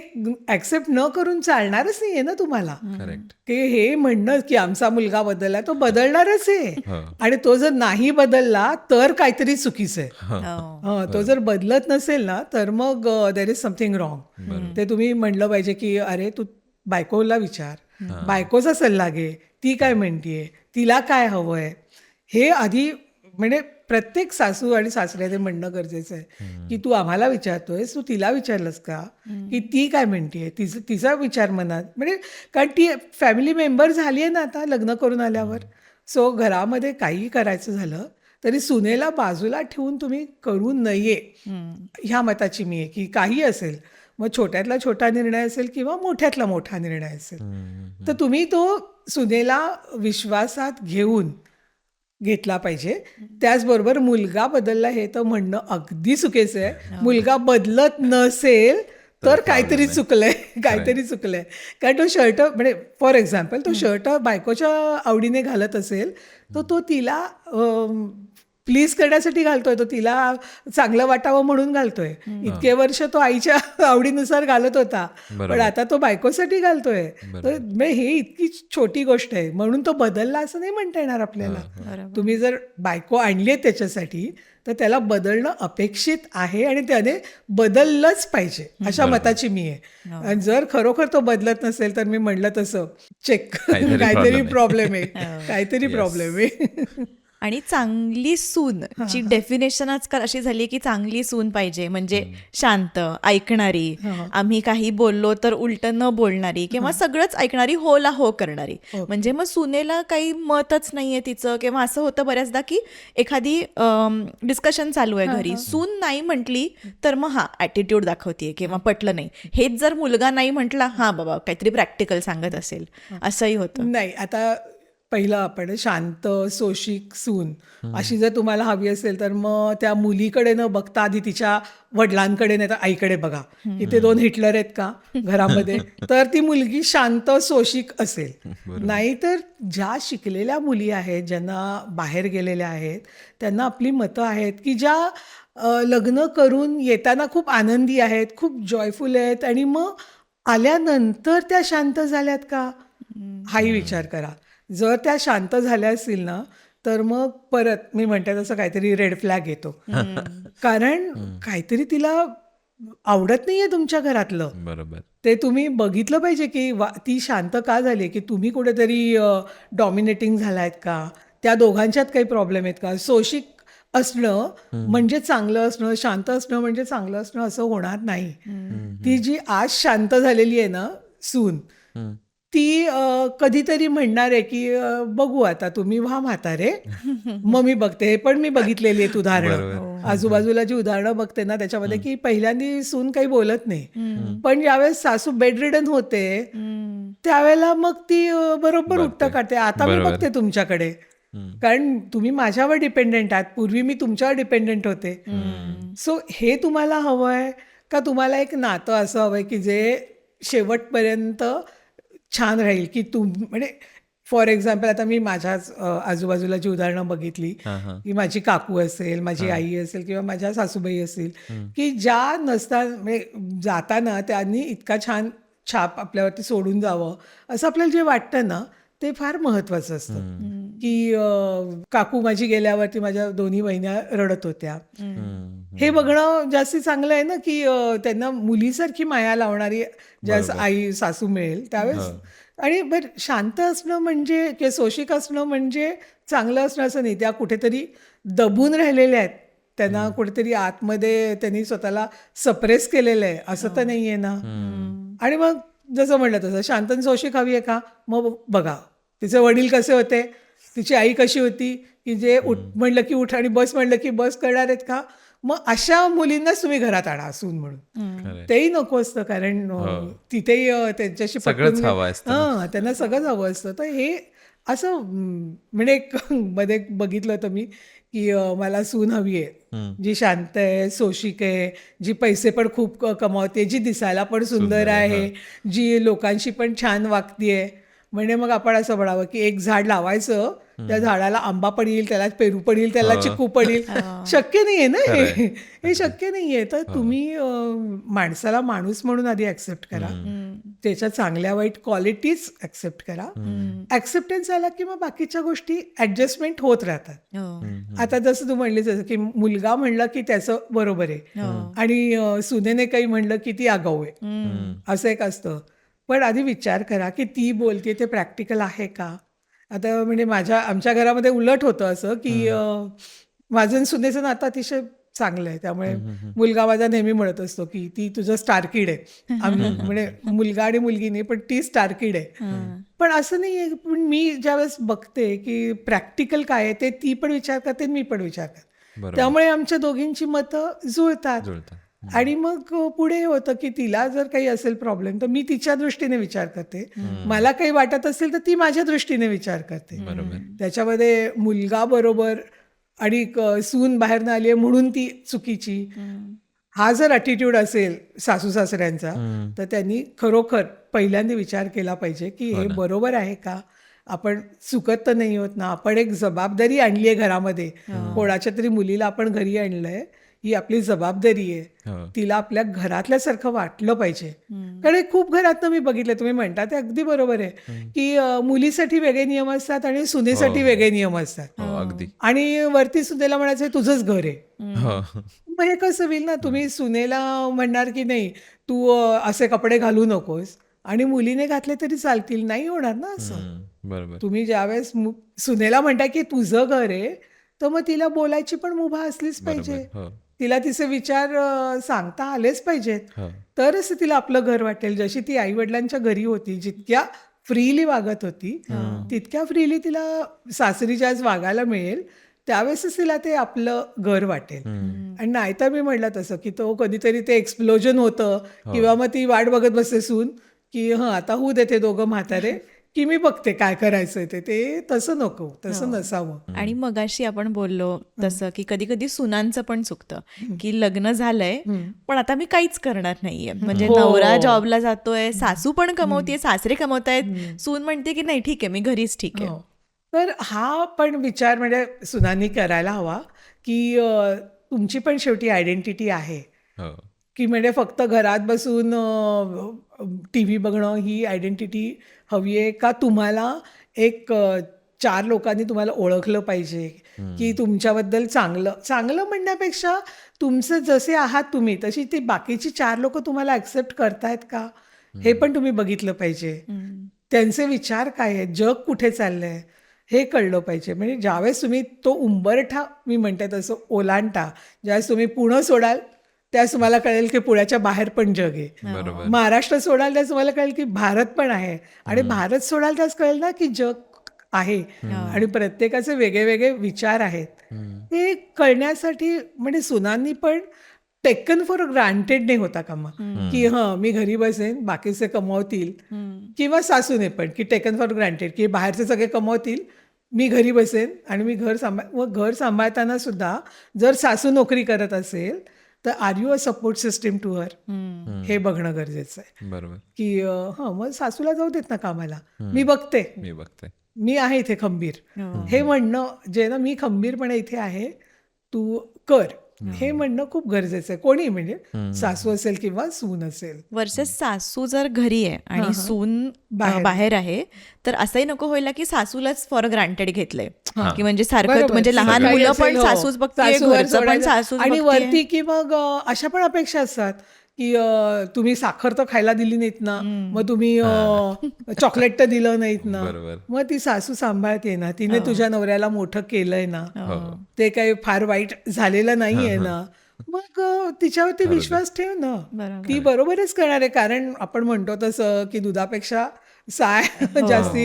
ऍक्सेप्ट न करून चालणारच नाहीये ना तुम्हाला. करेक्ट. ते हे म्हणणं की आमचा मुलगा बदलला, तो बदलणारच आहे. आणि तो जर नाही बदलला तर काहीतरी चुकीचं आहे. तो जर बदलत नसेल ना तर मग देर इज समथिंग रॉंग. ते तुम्ही म्हणलं पाहिजे की अरे तू बायकोला विचार, बायकोचा सल्ला घे, ती काय म्हणतीये, तिला काय हवंय, हे आधी म्हणजे प्रत्येक सासू आणि सासऱ्याने म्हणणं गरजेचं आहे की तू आम्हाला विचारतोयस, तू तिला विचारलंस का की ती काय म्हणतीये, तिचा विचार मनात, म्हणजे कारण ती फॅमिली मेंबर झाली आहे ना आता लग्न करून आल्यावर. सो घरामध्ये काही करायचं झालं तरी सुनेला बाजूला ठेवून तुम्ही करू नये ह्या मताची मी आहे. की काही असेल, मग छोट्यातला छोटा निर्णय असेल किंवा मोठ्यातला मोठा निर्णय असेल, तर तुम्ही तो सुनेला विश्वासात घेतला पाहिजे. त्याचबरोबर मुलगा बदलला हे तर म्हणणं अगदी चुकीचं आहे. मुलगा बदलत नसेल तर काहीतरी चुकलंय, काहीतरी चुकलंय. कारण तो शर्ट, म्हणजे फॉर एक्झाम्पल तो शर्ट बायकोच्या आवडीने घालत असेल तर तो तिला प्लीज करण्यासाठी घालतोय, तो तिला चांगलं वाटावं म्हणून घालतोय. इतके वर्ष तो आईच्या आवडीनुसार घालत होता, पण आता तो बायकोसाठी घालतोय. तर हे इतकी छोटी गोष्ट आहे म्हणून तो बदलला असं नाही म्हणता येणार आपल्याला. तुम्ही जर बायको आणली आहे त्याच्यासाठी तर त्याला बदलणं अपेक्षित आहे आणि त्याने बदललंच पाहिजे अशा मताची मी आहे. आणि जर खरोखर तो बदलत नसेल तर मी म्हणलं तसं चेक, काहीतरी प्रॉब्लेम आहे, काहीतरी प्रॉब्लेम आहे. आणि चांगली सून ची डेफिनेशन आजकाल अशी झाली की चांगली सून पाहिजे म्हणजे शांत, ऐकणारी, आम्ही काही बोललो तर उलट न बोलणारी किंवा सगळंच ऐकणारी, होला हो करणारी. म्हणजे मग सुनेला काही मतच नाहीये तिचं, किंवा असं होतं बऱ्याचदा की एखादी डिस्कशन चालू आहे घरी, सून नाही म्हटली तर मग ऍटिट्यूड दाखवतीये किंवा पटलं नाही. हेच जर मुलगा नाही म्हटला, हा बाबा काहीतरी प्रॅक्टिकल सांगत असेल, असंही होतं. नाही, आता पहिलं आपण शांत सोशिक सून अशी जर तुम्हाला हवी असेल तर मग त्या मुलीकडे न बघता आधी तिच्या वडिलांकडे नाही तर आईकडे बघा की ते दोन हिटलर आहेत का घरामध्ये, तर ती मुलगी शांत सोशिक असेल. नाहीतर ज्या शिकलेल्या मुली आहेत, ज्यांना बाहेर गेलेल्या आहेत, त्यांना आपली मतं आहेत, की ज्या लग्न करून येताना खूप आनंदी आहेत, खूप जॉयफुल आहेत, आणि मग आल्यानंतर त्या शांत झाल्यात का हाही विचार करा. जर त्या शांत झाल्या असतील ना तर मग परत मी म्हणते तसं काहीतरी रेड फ्लॅग येतो. कारण काहीतरी तिला आवडत नाहीये तुमच्या घरातलं. बरोबर. ते तुम्ही बघितलं पाहिजे की ती शांत का झाली, की तुम्ही कुठेतरी डॉमिनेटिंग झालायत का, त्या दोघांच्यात काही प्रॉब्लेम आहेत का. सोशिक असणं म्हणजे चांगलं असणं, शांत असणं म्हणजे चांगलं असणं असं होणार नाही. ती जी आज शांत झालेली आहे ना सून, ती कधीतरी म्हणणार आहे की बघू आता, तुम्ही व्हा म्हातारे, मग मी बघते. हे पण मी बघितलेली आहेत उदाहरणं, आजूबाजूला जी उदाहरणं बघते ना त्याच्यामध्ये, की पहिल्यांदा सून काही बोलत नाही, पण ज्यावेळेस सासू बेडरिडन होते त्यावेळेला मग ती बरोबर उठतं काढते. आता मी बघते तुमच्याकडे, कारण तुम्ही माझ्यावर डिपेंडेंट आहात, पूर्वी मी तुमच्यावर डिपेंडेंट होते. सो हे तुम्हाला हवंय का तुम्हाला एक नातं असं हवंय की जे शेवटपर्यंत छान राहील, की म्हणजे फॉर एक्झाम्पल आता मी माझ्याच आजूबाजूला जी उदाहरणं बघितली, की माझी काकू असेल, माझी आई असेल किंवा माझ्या सासूबाई असतील, की ज्या म्हणजे जाताना त्यांनी इतका छान छाप आपल्यावरती सोडून जावं असं आपल्याला जे वाटतं ना ते फार महत्वाचं असतं. की काकू माझी गेल्यावरती माझ्या दोन्ही बहिण्या रडत होत्या, हे बघणं जास्ती चांगलं आहे ना, की त्यांना मुलीसारखी माया लावणारी ज्यावेळेस आई सासू मिळेल त्यावेळेस. आणि बरं, शांत असणं म्हणजे किंवा सोशिक असणं म्हणजे चांगलं असणं असं नाही. त्या कुठेतरी दबून राहिलेल्या आहेत, त्यांना कुठेतरी आतमध्ये त्यांनी स्वतःला सप्रेस केलेलं आहे असं तर नाही आहे ना. आणि मग जसं म्हणलं तसं शांत आणि सोशिक हवी आहे का, मग बघा तिचे वडील कसे होते, तिची आई कशी होती, की जे उठ म्हणलं की उठ आणि बस म्हणलं की बस करणार आहेत का. मग अशा मुलींनाच तुम्ही घरात आणा सून म्हणून. तेही नको असतं, कारण तिथेही त्यांच्याशी सगळंच हवं असतं. त्यांना सगळंच हवं असतं. तर हे असं म्हणजे एक मध्ये बघितलं होतं मी की मला सून हवी आहे जी शांत आहे, सोशिक आहे, जी पैसे पण खूप कमावते, जी दिसायला पण सुंदर आहे, जी लोकांशी पण छान वागतीये. म्हणजे मग आपण असं म्हणावं की एक झाड लावायचं, त्या झाडाला आंबा पण येईल, त्याला पेरू पण येईल, त्याला चिकू पण येईल. शक्य नाहीये ना हे. हे शक्य नाहीये. तर तुम्ही माणसाला माणूस म्हणून आधी ऍक्सेप्ट करा, त्याच्या चांगल्या वाईट क्वालिटीज ऍक्सेप्ट करा. ऍक्सेप्टन्स आला की मग बाकीच्या गोष्टी ऍडजस्टमेंट होत राहतात. आता जसं तू म्हणलीस जसं की मुलगा म्हणलं की त्याचं बरोबर आहे आणि सुनेने काही म्हणलं की ती आगाऊ आहे, असं एक असतं. पण आधी विचार करा की ती बोलते ते प्रॅक्टिकल आहे का. आता म्हणजे आमच्या घरामध्ये उलट होतं असं की माझं आणि सुनेचं नातं अतिशय चांगलं आहे. त्यामुळे मुलगा माझा नेहमी म्हणत असतो की ती तुझं स्टार किड आहे. आम्ही म्हणजे मुलगा आणि मुलगी नाही, पण ती स्टार किड आहे. पण असं नाही आहे. पण मी ज्यावेळेस बघते की प्रॅक्टिकल काय आहे ते ती पण विचार करते आणि मी पण विचार करते. त्यामुळे आमच्या दोघींची मतं जुळतात. आणि मग पुढे होतं की तिला जर काही असेल प्रॉब्लेम तर मी तिच्या दृष्टीने विचार करते, मला काही वाटत असेल तर ती माझ्या दृष्टीने विचार करते. त्याच्यामध्ये मुलगा बरोबर आणि सून बाहेरनं आली आहे म्हणून ती चुकीची, हा जर ॲटिट्यूड असेल सासू सासऱ्यांचा तर त्यांनी खरोखर पहिल्यांदा विचार केला पाहिजे की हे बरोबर आहे का. आपण चुकत तर नाही होत ना. आपण एक जबाबदारी आणली आहे घरामध्ये, कोणाच्या तरी मुलीला आपण घरी आणलंय, ही आपली जबाबदारी आहे. तिला आपल्या घरातल्यासारखं वाटलं पाहिजे. कारण खूप घरातनं मी बघितलं, तुम्ही म्हणता ते अगदी बरोबर आहे की मुलीसाठी वेगळे नियम असतात आणि सुनेसाठी वेगळे नियम असतात. आणि वरती सुनेला म्हणायचं तुझंच घर आहे. मग हे कसं होईल ना. तुम्ही सुनेला म्हणणार की नाही तू असे कपडे घालू नकोस आणि मुलीने घातले तरी चालतील, नाही होणार ना असं. तुम्ही ज्यावेळेस सुनेला म्हणता की तुझं घर आहे तर मग तिला बोलायची पण मुभा असलीच पाहिजे. तिला तिचे विचार सांगता आलेच पाहिजेत, तरच तिला आपलं घर वाटेल. जशी ती आई वडिलांच्या घरी होती, जितक्या फ्रीली वागत होती तितक्या फ्रीली तिला सासरी ज्यावेळेस वागायला मिळेल त्यावेळेसच तिला ते आपलं घर वाटेल. आणि नाहीतर मी म्हटलं तसं की तो कधीतरी ते एक्सप्लोजन होतं किंवा मग ती वाट बघत बसते सून की आता होऊ देते दोघं म्हातारे की मी बघते काय करायचंय ते तसं नको, तसं नसावं. आणि मगाशी आपण बोललो तसं की कधी कधी सुनांचं पण चुकतं की लग्न झालंय पण आता मी काहीच करणार नाहीये. म्हणजे नवरा जॉबला जातोय, सासू पण कमवतेय, सासरे कमवतायत, सून म्हणते की नाही ठीक आहे मी घरीच ठीक आहे. तर हा पण विचार म्हणजे सुनांनी करायला हवा की तुमची पण शेवटी आयडेंटिटी आहे की म्हणजे फक्त घरात बसून टी व्ही बघणं ही आयडेंटिटी हवी आहे का. तुम्हाला एक 4 लोकांनी तुम्हाला ओळखलं पाहिजे की तुमच्याबद्दल चांगलं म्हणण्यापेक्षा तुमचं जसे आहात तुम्ही तशी ती बाकीची 4 लोक तुम्हाला ॲक्सेप्ट करतायत का हे पण तुम्ही बघितलं पाहिजे. त्यांचे विचार काय आहेत, जग कुठे चाललंय हे कळलं पाहिजे. म्हणजे ज्यावेळेस तुम्ही तो उंबरठा मी म्हणते तसं ओलांडता, ज्यावेळेस तुम्ही पुणे सोडाल त्यावेळेस तुम्हाला कळेल की पुण्याच्या बाहेर पण जग आहे. महाराष्ट्र सोडाल त्यावेळेस तुम्हाला कळेल की भारत पण आहे. आणि भारत सोडाल त्यावेळेस कळेल ना की जग आहे आणि प्रत्येकाचे वेगळे वेगळे विचार आहेत. हे कळण्यासाठी म्हणजे सुनांनी पण टेकन फॉर ग्रांटेड नाही होता कामा की मी घरी बसेन बाकीचे कमवतील, किंवा सासूने पण की टेकन फॉर ग्रांटेड की बाहेरचे सगळे कमवतील, मी घरी बसेन आणि मी घर सांभाळताना सुद्धा जर सासू नोकरी करत असेल तर are you a support system to her, हे बघणं गरजेचं आहे. बरोबर की मग सासूला जाऊ देत ना कामाला, मी बघते, मी आहे इथे खंबीर, हे म्हणणं जे ना मी खंबीरपणे इथे आहे तू कर, हे म्हणणं खूप गरजेचं आहे. कोणी म्हणजे सासू असेल किंवा सून असेल. वर्सेस सासू जर घरी आहे आणि सून बाहेर आहे तर असंही नको व्हायला की सासूलाच फॉर ग्रांटेड घेतलंय की म्हणजे सारखं म्हणजे लहान मुलं पण सासूच बघते, घरचं पण सासूच आणि वरती की मग अशा पण अपेक्षा असतात की तुम्ही साखर तर खायला दिली नाहीत ना, मग तुम्ही चॉकलेट तर दिलं नाहीत ना, मग ती सासू सांभाळते ना, तिने तुझ्या नवऱ्याला मोठं केलंय ना, ते काही फार वाईट झालेलं नाहीये ना, मग तिच्यावरती विश्वास ठेव ना, ती बरोबरच करणार आहे. कारण आपण म्हणतो तसं की दुधापेक्षा साय जास्ती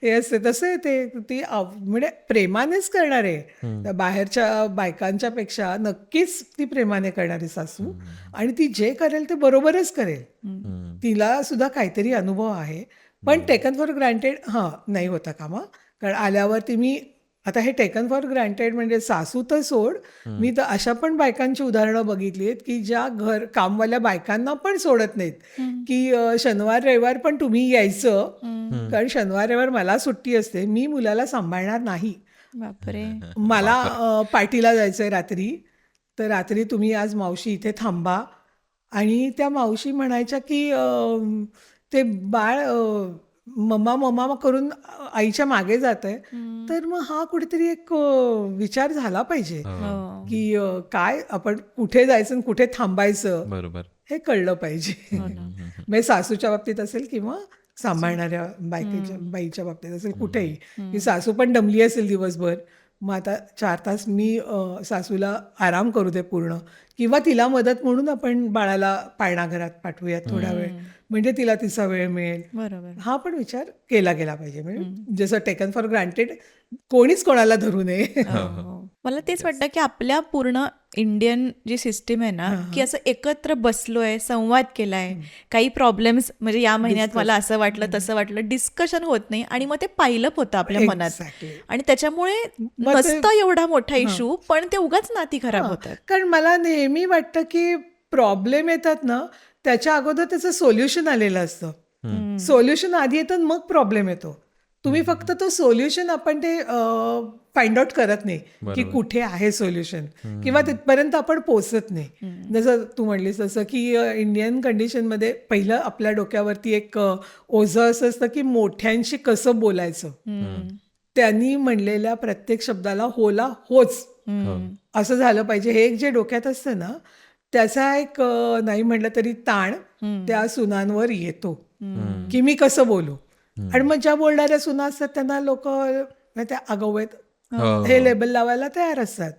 हे असते, तसं ती म्हणजे प्रेमानेच करणार आहे. बाहेरच्या बायकांच्या पेक्षा नक्कीच ती प्रेमाने करणारी सासू, आणि ती जे करेल ते बरोबरच करेल. तिला सुद्धा काहीतरी अनुभव आहे, पण टेकन फॉर ग्रँटेड नाही होता कामा. कारण आल्यावरती मी आता हे टेकन फॉर ग्रँटेड म्हणजे सासू तर सोड, मी तर अशा पण बायकांची उदाहरणं बघितली आहेत की ज्या कामवाल्या बायकांना पण सोडत नाहीत की शनिवार रविवार पण तुम्ही यायचं, कारण शनिवार रविवार मला सुट्टी असते, मी मुलाला सांभाळणार नाही, बापरे. मला पार्टीला जायचंय रात्री, तर रात्री तुम्ही आज मावशी इथे थांबा. आणि त्या मावशी म्हणायच्या की ते बाळ मम्मा मम्मा करून आईच्या मागे जात आहे. तर मग हा कुठेतरी एक विचार झाला पाहिजे की काय आपण कुठे जायचं आणि कुठे थांबायचं बरोबर. हे कळलं पाहिजे. म्हणजे सासूच्या बाबतीत असेल किंवा सांभाळणाऱ्या बाईच्या बाबतीत असेल, कुठेही की सासू पण दमली असेल दिवसभर, मग आता 4 तास मी सासूला आराम करू दे पूर्ण, किंवा तिला मदत म्हणून आपण बाळाला पाळणाघरात पाठवूयात थोडा वेळ, म्हणजे तिला तिचा वेळ मिळेल. बरोबर. हा पण विचार केला गेला पाहिजे. म्हणजे जसं टेकन फॉर ग्रँटेड कोणीच कोणाला धरू नये. हो. मला तेच वाटतं की आपल्या पूर्ण इंडियन जी सिस्टीम आहे ना, की असं एकत्र बसलोय, संवाद केलाय, काही प्रॉब्लेम्स म्हणजे या महिन्यात मला असं वाटलं तसं वाटलं, डिस्कशन होत नाही आणि मग ते पायलप होतं आपल्या मनात. Exactly. आणि त्याच्यामुळे नसतं एवढा मोठा इश्यू, पण ते उगाच नाती खराब होतात. कारण मला नेहमी वाटतं की प्रॉब्लेम येतात ना, त्याच्या अगोदर त्याचं सोल्युशन आलेलं असतं. सोल्युशन आधी येतं मग प्रॉब्लेम येतो. तुम्ही फक्त तो सोल्युशन आपण ते फाइंड आउट करत नाही की कुठे आहे सोल्युशन, किंवा तिथपर्यंत आपण पोचत नाही. जसं तू म्हणलीस तसं की इंडियन कंडिशनमध्ये पहिलं आपल्या डोक्यावरती एक ओझं असं असतं की मोठ्यांशी कसं बोलायचं. त्यांनी म्हणलेल्या प्रत्येक शब्दाला होला होच असं झालं पाहिजे, हे एक जे डोक्यात असतं ना, त्याचा एक नाही म्हटलं तरी ताण त्या सुनांवर येतो की मी कसं बोलू. आणि मग ज्या बोलणाऱ्या सुना असतात त्यांना लोक त्या आगाऊ आहेत हे लेबल लावायला तयार असतात.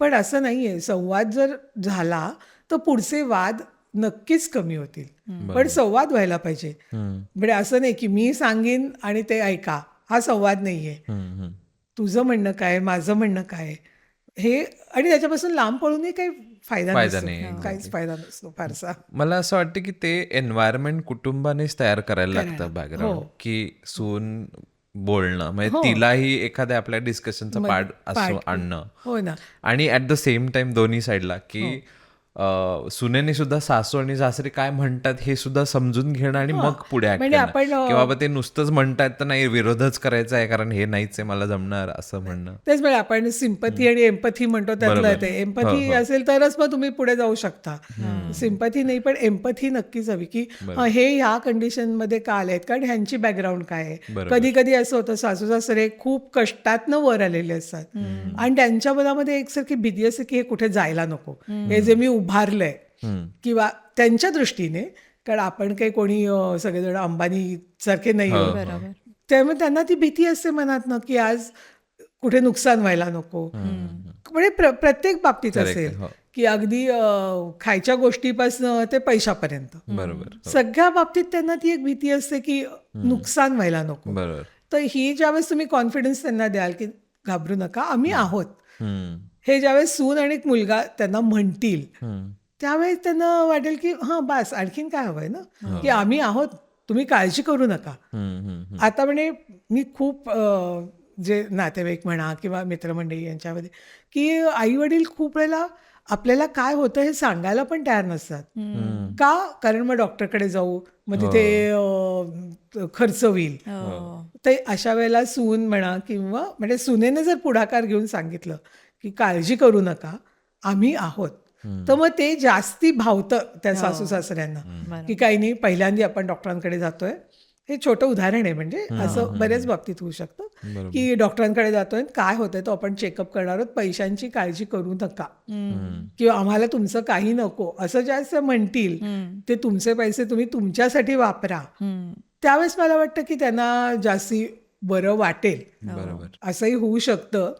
पण असं नाहीये. संवाद जर झाला तर पुढचे वाद नक्कीच कमी होतील. पण संवाद व्हायला पाहिजे. म्हणजे असं नाही की मी सांगेन आणि ते ऐका, हा संवाद नाहीये. तुझं म्हणणं काय, माझं म्हणणं काय, हे. आणि त्याच्यापासून लांब पळूनही काही फायदा नसतो, काहीच फायदा नसतो फारसा. मला असं वाटतं की ते एन्व्हायरमेंट कुटुंबानेच तयार करायला लागतं बॅकग्राऊंड, की सून बोलणं म्हणजे तिलाही एखाद्या आपल्या डिस्कशनचा पार्ट असं आणणं. हो ना. आणि ऍट द सेम टाइम दोन्ही साईडला की सुनेने सुद्धा सासू आणि सासरे काय म्हणतात हे सुद्धा समजून घेणं आणि मग पुढे ऍक्ट करणं, की बाबा ते नुसतंच म्हणतात तर नाही, विरोधच करायचा आहे कारण हे नाहीच आहे मला जमणार असं म्हणणं. तेच म्हणजे आपण सिंपथी आणि एम्पथी म्हणतो त्यातलं ते. एम्पथी असेल तरच मग तुम्ही पुढे जाऊ शकता. सिंपथी नाही, पण एम्पथी नक्कीच हवी की हे ह्या कंडिशन मध्ये का आलेत, कारण ह्यांची बॅकग्राऊंड काय आहे. कधी कधी असं होतं सासू सासरे खूप कष्टातनं वर आलेले असतात आणि त्यांच्या मनामध्ये एकसारखी भीती असते की हे कुठे जायला नको, हे जे मी उभारलंय, किंवा त्यांच्या दृष्टीने, कारण आपण काही कोणी सगळेजण अंबानी सारखे नाही आहोत, त्यामुळे त्यांना ती भीती असते मनातनं की आज कुठे नुकसान व्हायला नको. म्हणजे प्रत्येक बाबतीत असेल की अगदी खायच्या गोष्टीपासून ते पैशापर्यंत, बरोबर, सगळ्या बाबतीत त्यांना ती एक भीती असते की नुकसान व्हायला नको. बरोबर. तर ही ज्यावेळेस तुम्ही कॉन्फिडन्स त्यांना द्याल की घाबरू नका, आम्ही आहोत, हे ज्यावेळेस सून आणि एक मुलगा त्यांना म्हणतील, त्यावेळेस त्यांना वाटेल की हां बस, आणखीन काय हवंय ना, की आम्ही आहोत, तुम्ही काळजी करू नका. आता म्हणजे मी खूप जे नातेवाईक म्हणा किंवा मित्रमंडळी यांच्यामध्ये की आई वडील खूप वेळेला आपल्याला काय होतं हे सांगायला पण तयार नसतात. का? कारण मग डॉक्टरकडे जाऊ, मग तिथे खर्च होईल. तर अशा वेळेला सून म्हणा किंवा म्हणजे सुनेने जर पुढाकार घेऊन सांगितलं की काळजी करू नका, आम्ही आहोत, तर मग ते जास्ती भावतं त्या सासू सासऱ्यांना की काही नाही, पहिल्यांदा आपण डॉक्टरांकडे जातोय. हे छोटं उदाहरण आहे, म्हणजे असं बऱ्याच बाबतीत होऊ शकतं की डॉक्टरांकडे जातोय, काय होतंय तो आपण चेकअप करणार आहोत, पैशांची काळजी करू नका किंवा आम्हाला तुमचं काही नको, असं जास्त म्हणतील. ते तुमचे पैसे तुम्ही तुमच्यासाठी वापरा. त्यावेळेस मला वाटतं की त्यांना जास्ती बरं वाटेल. बरोबर. असंही होऊ शकतं,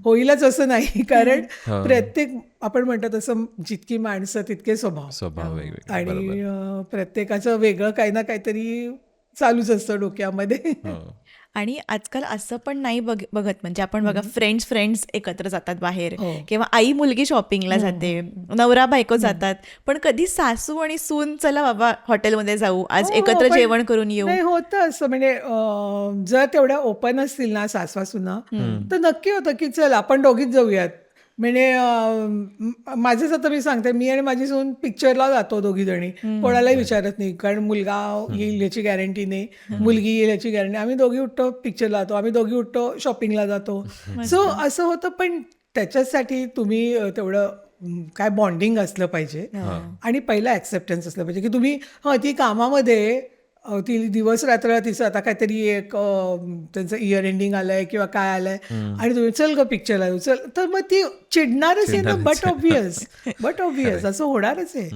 होईलच असं नाही, कारण प्रत्येक आपण म्हणतो तसं जितकी माणसं तितके स्वभाव वेगवेगळे, आणि प्रत्येकाचं वेगळं काही ना काहीतरी चालूच असतं डोक्यामध्ये. आणि आजकाल असं पण नाही बघत म्हणजे आपण बघा फ्रेंड्स एकत्र जातात बाहेर किंवा आई मुलगी शॉपिंगला जाते, नवरा बायको जातात, पण कधी सासू आणि सून चला बाबा हॉटेलमध्ये जाऊ, आज एकत्र पण जेवण करून येऊ. नाही होतं असं म्हणजे जर तेवढ्या ओपन असतील ना सासवासुना तर नक्की होतं की चल आपण दोघीच जाऊयात. म्हणजे माझंच आता मी सांगते, मी आणि माझी सून पिक्चरला जातो दोघी जणी, कोणालाही विचारत नाही, कारण मुलगा येईल याची गॅरंटी नाही, मुलगी येईल याची गॅरंटी. आम्ही दोघी उठतो पिक्चरला जातो, आम्ही दोघी उठतो शॉपिंगला जातो. सो असं होतं. पण त्याच्यासाठी तुम्ही तेवढं काय बॉन्डिंग असलं पाहिजे आणि पहिला ॲक्सेप्टन्स असलं पाहिजे की तुम्ही ती कामामध्ये ती दिवस रात्र तिचं आता काहीतरी एक त्यांचं इयर एंडिंग आलंय किंवा काय आलंय आणि तुम्ही चल ग पिक्चरला येऊ चल, तर मग ती चिडणारच आहे ना. बट ऑब्व्हियस असं होणारच आहे.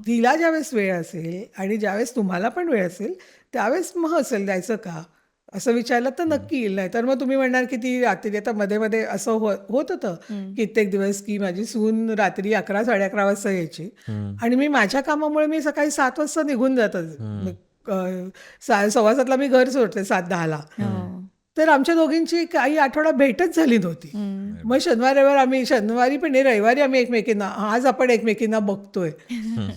तिला ज्यावेळेस वेळ असेल आणि ज्यावेळेस तुम्हाला पण वेळ असेल त्यावेळेस मग असेल द्यायचं का असं विचारलं तर नक्की येईल. नाही तर मग तुम्ही म्हणणार की ती रात्री आता मध्ये मध्ये असं होत होतं कित्येक दिवस की माझी सून रात्री 11, 11:30 वाजता यायची आणि मी माझ्या कामामुळे मी सकाळी 7 वाजता निघून जातच. 7:15 मी घर सोडते 7:10. तर आमच्या दोघींची काही आठवडा भेटच झाली नव्हती. मग शनिवारी पण नाही, रविवारी आम्ही एकमेकींना आज आपण एकमेकींना बघतोय.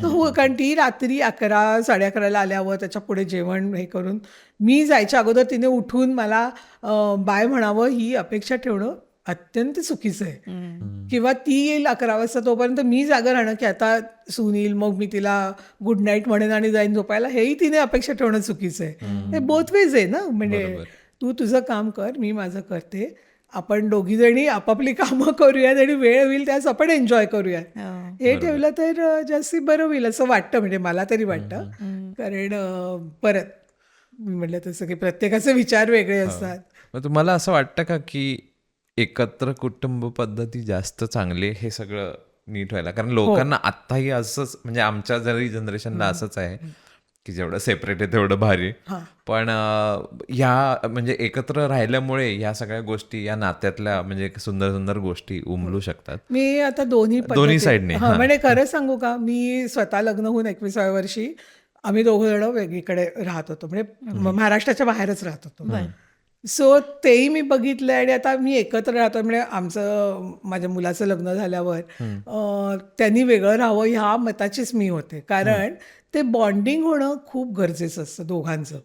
हो, कारण ती रात्री 11, 11:30 आल्यावर त्याच्या पुढे जेवण हे करून मी जायच्या अगोदर तिने उठून मला बाय म्हणावं ही अपेक्षा ठेवणं अत्यंत चुकीचं आहे. किंवा ती येईल 11 वाजता तोपर्यंत मी जागा राहणं की आता सून येईल मग मी तिला गुड नाईट म्हणेन आणि जाईन झोपायला, हेही तिने अपेक्षा ठेवणं चुकीचं आहे. हे बोथ वेज आहे ना. म्हणजे तू तुझं काम कर, मी माझं करते, आपण दोघी जणी आपापली कामं करूयात आणि वेळ होईल त्यास आपण एन्जॉय करूयात. हे ठेवलं तर जास्ती बरं होईल असं वाटतं. म्हणजे मला तरी वाटतं. कारण परत मी म्हटलं तसं की प्रत्येकाचे विचार वेगळे असतात. मग तुम्हाला असं वाटतं का की एकत्र कुटुंब पद्धती जास्त चांगली हे सगळं नीट व्हायला? कारण लोकांना आत्ताही असंच म्हणजे आमच्या जरी जनरेशनला असंच आहे की जेवढं सेपरेट आहे तेवढं भारी. पण ह्या म्हणजे एकत्र राहिल्यामुळे ह्या सगळ्या गोष्टी या नात्यातल्या म्हणजे सुंदर सुंदर गोष्टी उमलू शकतात. मी आता दोन्ही साईडने म्हणजे खरं सांगू का, मी स्वतः लग्न होऊन 21व्या वर्षी आम्ही दोघं जण वेगळीकडे राहत होतो, म्हणजे महाराष्ट्राच्या बाहेरच राहत होतो. सो तेही मी बघितलं आणि आता मी एकत्र राहतो. म्हणजे माझ्या मुलाचं लग्न झाल्यावर त्यांनी वेगळं राहावं ह्या मताचीच मी होते. कारण ते बॉन्डिंग होणं खूप गरजेचं असतं दोघांचं.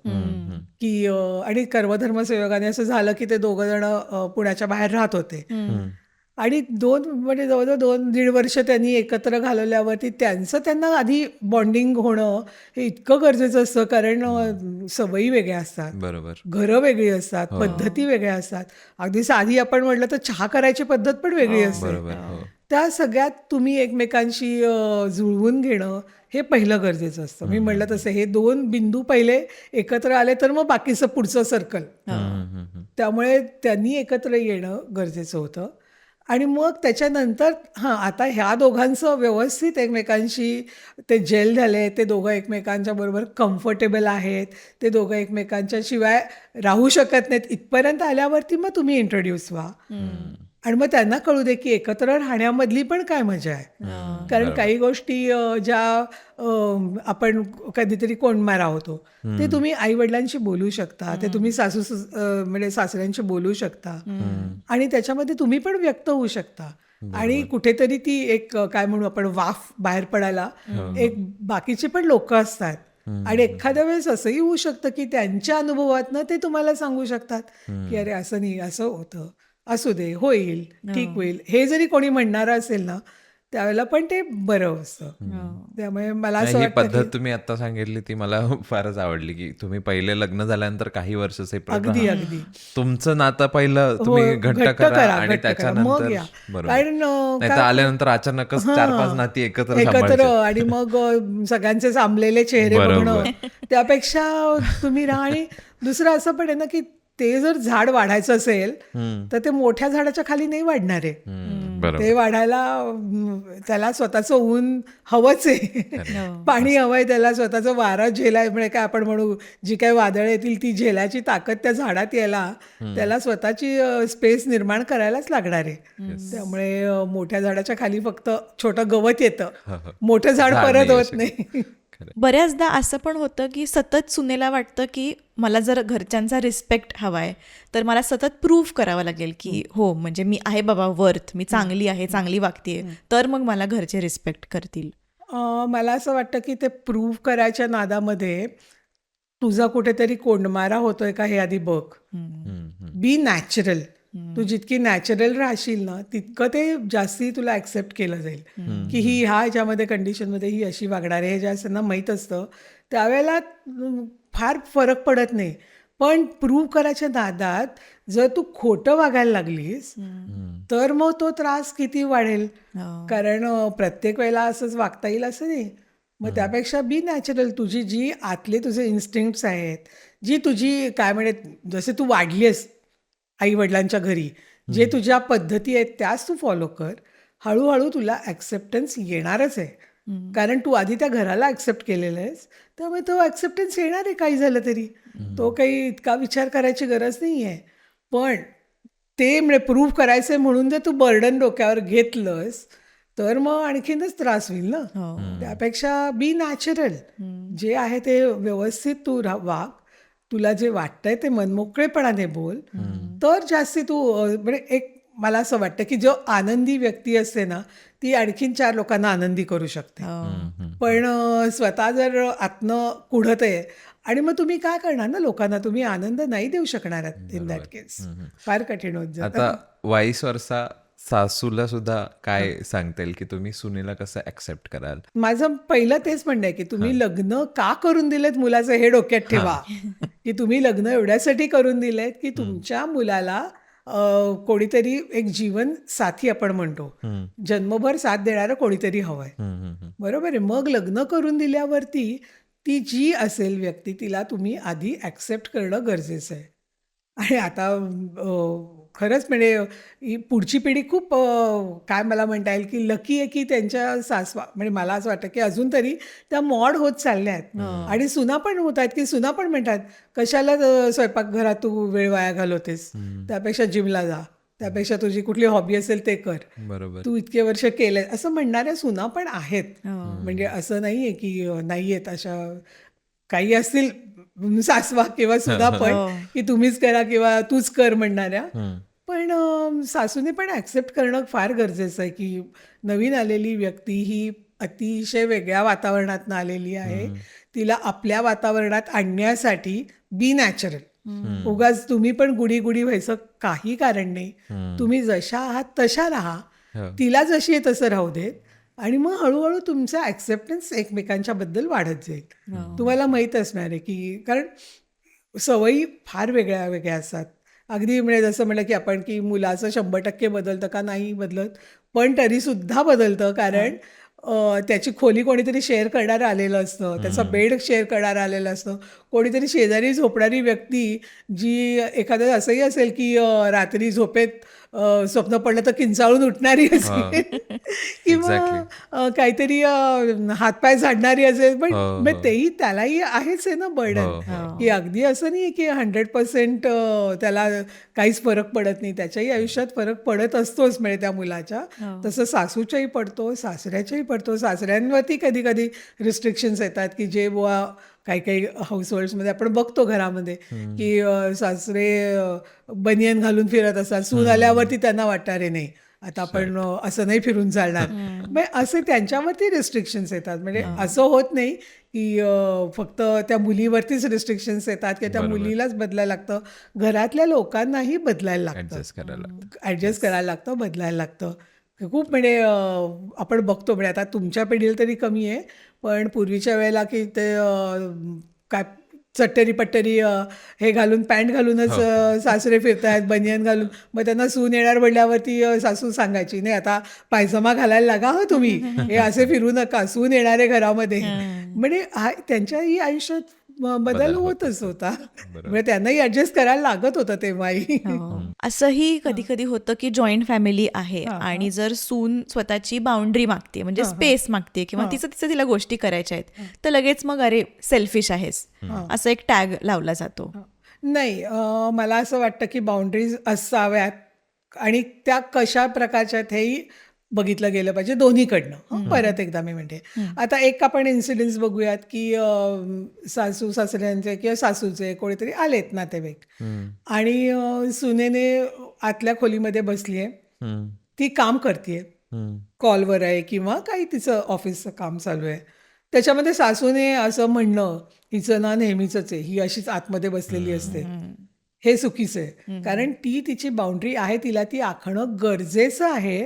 की आणि कर्मधर्मसंयोगाने असं झालं की ते दोघं जण पुण्याच्या बाहेर राहत होते आणि म्हणजे जवळजवळ 2-1.5 वर्ष त्यांनी एकत्र घालवल्यावरती त्यांना आधी बॉन्डिंग होणं हे इतकं गरजेचं असतं. कारण सवयी वेगळ्या असतात, बरोबर, घरं वेगळी असतात, पद्धती वेगळ्या असतात. अगदी साधी आपण म्हटलं तर चहा करायची पद्धत पण वेगळी असते. त्या सगळ्यात तुम्ही एकमेकांशी जुळवून घेणं हे पहिलं गरजेचं असतं. मी म्हटलं तसं हे 2 बिंदू पहिले एकत्र आले तर मग बाकीचं पुढचं सर्कल. त्यामुळे त्यांनी एकत्र येणं गरजेचं होतं. आणि मग त्याच्यानंतर आता ह्या दोघांचं व्यवस्थित एकमेकांशी ते जेल झाले, ते दोघं एकमेकांच्या बरोबर कम्फर्टेबल आहेत, ते दोघं एकमेकांच्या शिवाय राहू शकत नाहीत, इथपर्यंत आल्यावरती मग तुम्ही इंट्रोड्यूस व्हा आणि मग त्यांना कळू दे की एकत्र राहण्यामधली पण काय मजा आहे. कारण काही गोष्टी ज्या आपण कधीतरी कोंडमारा होतो ते तुम्ही आई वडिलांशी बोलू शकता, ते तुम्ही म्हणजे सासऱ्यांशी बोलू शकता आणि त्याच्यामध्ये तुम्ही पण व्यक्त होऊ शकता. आणि कुठेतरी ती एक काय म्हणू आपण वाफ बाहेर पडायला एक बाकीचे पण लोक असतात. आणि एखाद्या वेळेस असंही होऊ शकतं की त्यांच्या अनुभवातनं ते तुम्हाला सांगू शकतात की अरे असं नाही, असं होतं, असू दे, होईल, ठीक होईल. हे जरी कोणी म्हणणारं असेल ना त्यावेळेला पण ते बरं असतं. त्यामुळे मला असं वाटतं पद्धत तुम्ही आता सांगितली ती मला फारच आवडली की तुम्ही पहिले लग्न झाल्यानंतर काही वर्ष सेपरेट अगदी तुमचं नातं पहिलं तुम्ही घट्ट करा आणि त्याच्यानंतर बरोबर आल्यानंतर अचानकच 4-5 नाती एकत्र आणि मग सगळ्यांचे सांभलेले चेहरे बघणं त्यापेक्षा तुम्ही राहा. आणि दुसरं असं पण आहे ना की ते जर झाड वाढायचं असेल तर ते मोठ्या झाडाच्या खाली नाही वाढणार आहे. ते वाढायला त्याला स्वतःचं ऊन हवंच आहे, पाणी हवंय त्याला, स्वतःचं वारा झेलाय. म्हणजे काय आपण म्हणू जी काही वादळ येतील ती झेलायची ताकद त्या झाडात यायला त्याला स्वतःची स्पेस निर्माण करायलाच लागणार आहे. त्यामुळे मोठ्या झाडाच्या खाली फक्त छोटं गवत येतं, मोठं झाड परत होत नाही. बऱ्याचदा असं पण होतं की सतत सुनेला वाटतं की मला जर घरच्यांचा रिस्पेक्ट हवाय तर मला सतत प्रूव्ह करावं लागेल की हो म्हणजे मी आहे बाबा वर्थ, मी चांगली आहे, चांगली वागतेय, तर मग मला घरचे रिस्पेक्ट करतील. मला असं वाटतं की ते प्रूव्ह करायच्या नादामध्ये तुझा कुठेतरी कोंडमारा होतोय का हे आधी बघ. बी नॅचरल. तू जितकी नॅचरल राहशील ना तितकं ते जास्ती तुला ॲक्सेप्ट केलं जाईल की ही ह्याच्यामध्ये कंडिशनमध्ये ही अशी वागणार आहे. हे ज्या त्यांना माहीत असतं त्यावेळेला फार फरक पडत नाही. पण प्रूव्ह करायच्या नादात जर तू खोटं वागायला लागलीस तर मग तो त्रास किती वाढेल. कारण प्रत्येक वेळेला असंच वागता येईल असं नाही. मग त्यापेक्षा बी नॅचरल. तुझी जी आतले तुझे इन्स्टिंक्ट्स आहेत, जी तुझी काय म्हणे जसे तू वाढली आहेस आई वडिलांच्या घरी, जे तुझ्या पद्धती आहेत त्याच तू फॉलो कर. हळूहळू तुला ॲक्सेप्टन्स येणारच आहे. कारण तू आधी त्या घराला ॲक्सेप्ट केलेलं आहेस, त्यामुळे तो ॲक्सेप्टन्स येणार आहे काही झालं तरी. तो काही इतका विचार करायची गरज नाही आहे. पण ते म्हणजे प्रूव्ह करायचं आहे म्हणून जर तू बर्डन डोक्यावर घेतलंस तर मग आणखीनच त्रास होईल ना. त्यापेक्षा बी नॅचरल. जे आहे ते व्यवस्थित तू वाग. तुला जे वाटतंय ते मनमोकळेपणाने बोल. तर जास्ती तू म्हणजे एक मला असं वाटतं की जो आनंदी व्यक्ती असते ना ती आणखीन 4 लोकांना आनंदी करू शकते. पण स्वतः जर आतनं कुढत आहे आणि मग तुम्ही काय करणार ना लोकांना, तुम्ही आनंद नाही देऊ शकणार आहात इन दॅट केस. फार कठीण होत जातं. आता वाईस वर्सा सासूला सुद्धा काय सांगता येईल की तुम्ही सुनेला कसं ऍक्सेप्ट कराल? माझं पहिलं तेच म्हणणं आहे की तुम्ही लग्न का करून दिलेत मुलाचं हे डोक्यात ठेवा. की तुम्ही लग्न एवढ्यासाठी करून दिलेत की तुमच्या मुलाला कोणीतरी एक जीवन साथी आपण म्हणतो, जन्मभर साथ देणारं कोणीतरी हवंय. बरोबर आहे. मग लग्न करून दिल्यावरती ती जी असेल व्यक्ती तिला तुम्ही आधी ॲक्सेप्ट करणं गरजेचं आहे. आणि आता खरंच म्हणजे ही पुढची पिढी खूप काय मला म्हणता येईल की लकी आहे की त्यांच्या सासवा म्हणजे मला असं वाटतं की अजून तरी त्या मॉड होत चालल्या आहेत. आणि सुना पण होत आहेत की सुना पण म्हणतात कशाला स्वयंपाकघरात तू वेळ वाया घालवतेस, त्यापेक्षा जिमला जा, त्यापेक्षा तुझी कुठली हॉबी असेल ते कर, बरोबर. तू इतके वर्ष केलंय, असं म्हणणाऱ्या सुना पण आहेत. म्हणजे असं नाही आहे की नाही आहेत अशा. काही असतील सासवा किंवा सुना पण की तुम्हीच करा किंवा तूच कर म्हणणाऱ्या. पण सासूने पण ॲक्सेप्ट करणं फार गरजेचं आहे की नवीन आलेली व्यक्ती ही अतिशय वेगळ्या वातावरणातून आलेली आहे. तिला आपल्या वातावरणात आणण्यासाठी बी नॅचरल. उगाच तुम्ही पण गुडी गुडी व्हायचं काही कारण नाही. तुम्ही जशा आहात तशा राहा, तिला जशी आहे तसं राहू देत. आणि मग हळूहळू तुमचा ॲक्सेप्टन्स एकमेकांच्या बद्दल वाढत जाईल. तुम्हाला माहीत असणार आहे की कारण सवयी फार वेगळ्या वेगळ्या असतात. अगदी म्हणजे जसं म्हटलं की आपण की मुलाचं 100% बदलतं का नाही बदलत, पण तरीसुद्धा बदलतं. कारण त्याची खोली कोणीतरी शेअर करणारं आलेलं असतं, त्याचा बेड शेअर करणारं आलेलं असतं, कोणीतरी शेजारी झोपणारी व्यक्ती जी एखादं असंही असेल की रात्री झोपेत स्वप्न पडलं तर किंचाळून उठणारी असेल किंवा काहीतरी हातपाय झाडणारी असेल. पण तेही त्यालाही आहेच आहे ना बर्डन. की अगदी असं नाही की 100% त्याला काहीच फरक पडत नाही. त्याच्याही आयुष्यात फरक पडत असतोच म्हणजे त्या मुलाच्या. तसं सासूच्याही पडतो, सासऱ्याच्याही पडतो. सासऱ्यांवरती कधी कधी रिस्ट्रिक्शन्स येतात की जे बुवा काही काही हाऊसहोल्ड्समध्ये आपण बघतो घरामध्ये की सासरे बनियन घालून फिरत असतात. सून आल्यावरती त्यांना वाटतं अरे नाही आता आपण असं नाही फिरून चालणार. म्हणजे असे त्यांच्यावरती रिस्ट्रिक्शन्स येतात. म्हणजे असं होत नाही की फक्त त्या मुलीवरतीच रिस्ट्रिक्शन्स येतात किंवा त्या मुलीलाच बदलायला लागतं. घरातल्या लोकांनाही बदलायला लागतं, ॲडजस्ट करायला लागतं, बदलायला लागतं. खूप म्हणजे आपण बघतो म्हणजे आता तुमच्या पिढीला तरी कमी आहे, पण पूर्वीच्या वेळेला की ते काय चट्टरी पट्टरी हे घालून पॅन्ट घालूनच सासरे फिरतायत, बनियन घालून. मग त्यांना सून येणार म्हणल्यावरती सासू सांगायची नाही आता पायजमा घालायला लागा हो तुम्ही, हे असे फिरू नका, सून येणार आहे घरामध्ये. म्हणजे त्यांच्याही आयुष्यात बदल होतच होता. म्हणजे त्यांनाही ॲडजस्ट करायला लागत होतं तेव्हाही. असंही कधी कधी होतं की जॉईंट फॅमिली आहे आणि जर सून स्वतःची बाउंड्री मागते म्हणजे स्पेस मागते किंवा तिचं तिला गोष्टी करायच्या आहेत तर लगेच मग अरे सेल्फिश आहेस असं एक टॅग लावला जातो. नाही, मला असं वाटतं की बाउंड्रीज असाव्यात आणि त्या कशा प्रकारच्या आहेत हेही बघितलं गेलं पाहिजे दोन्हीकडनं. परत एकदा मी म्हणते, आता एक आपण इन्सिडेंट्स बघूयात की सासू सासऱ्यांचे किंवा सासूचे कोणीतरी आलेत नातेवाईक आणि सुनेने आतल्या खोलीमध्ये बसलीये, ती काम करते, कॉलवर आहे किंवा काही तिचं ऑफिसचं काम चालू आहे. त्याच्यामध्ये सासूने असं म्हणणं, हिचं ना नेहमीचंच आहे, ही अशीच आतमध्ये बसलेली असते, हे चुकीचं आहे. कारण ती तिची बाउंड्री आहे, तिला ती आखणं गरजेचं आहे.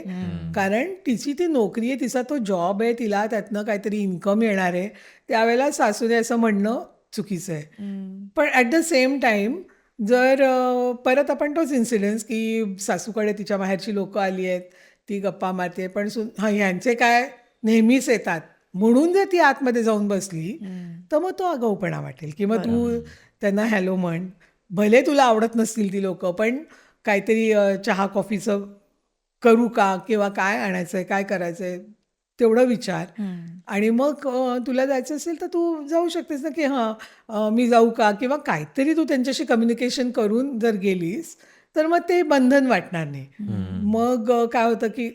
कारण तिची ती नोकरी आहे, तिचा तो जॉब आहे, तिला त्यातनं काहीतरी इन्कम येणार आहे. त्यावेळेला सासूने असं म्हणणं चुकीचं आहे. पण ॲट द सेम टाईम जर परत आपण तोच इन्सिडेन्स की सासूकडे तिच्या बाहेरची लोकं आली आहेत, ती गप्पा मारते, पण ह्यांचे काय नेहमीच येतात म्हणून जर ती आतमध्ये जाऊन बसली तर मग तो आगाऊपणा वाटेल. किंवा तू त्यांना हॅलो म्हण, भले तुला आवडत नसतील ती लोक, पण काहीतरी चहा कॉफीचं करू का किंवा काय आणायचं आहे, काय करायचं आहे तेवढं विचार. आणि मग तुला जायचं असेल तर तू जाऊ शकतेस ना, की मी जाऊ का, किंवा काहीतरी तू त्यांच्याशी कम्युनिकेशन करून जर गेलीस तर मग ते बंधन वाटणार नाही. मग काय होतं की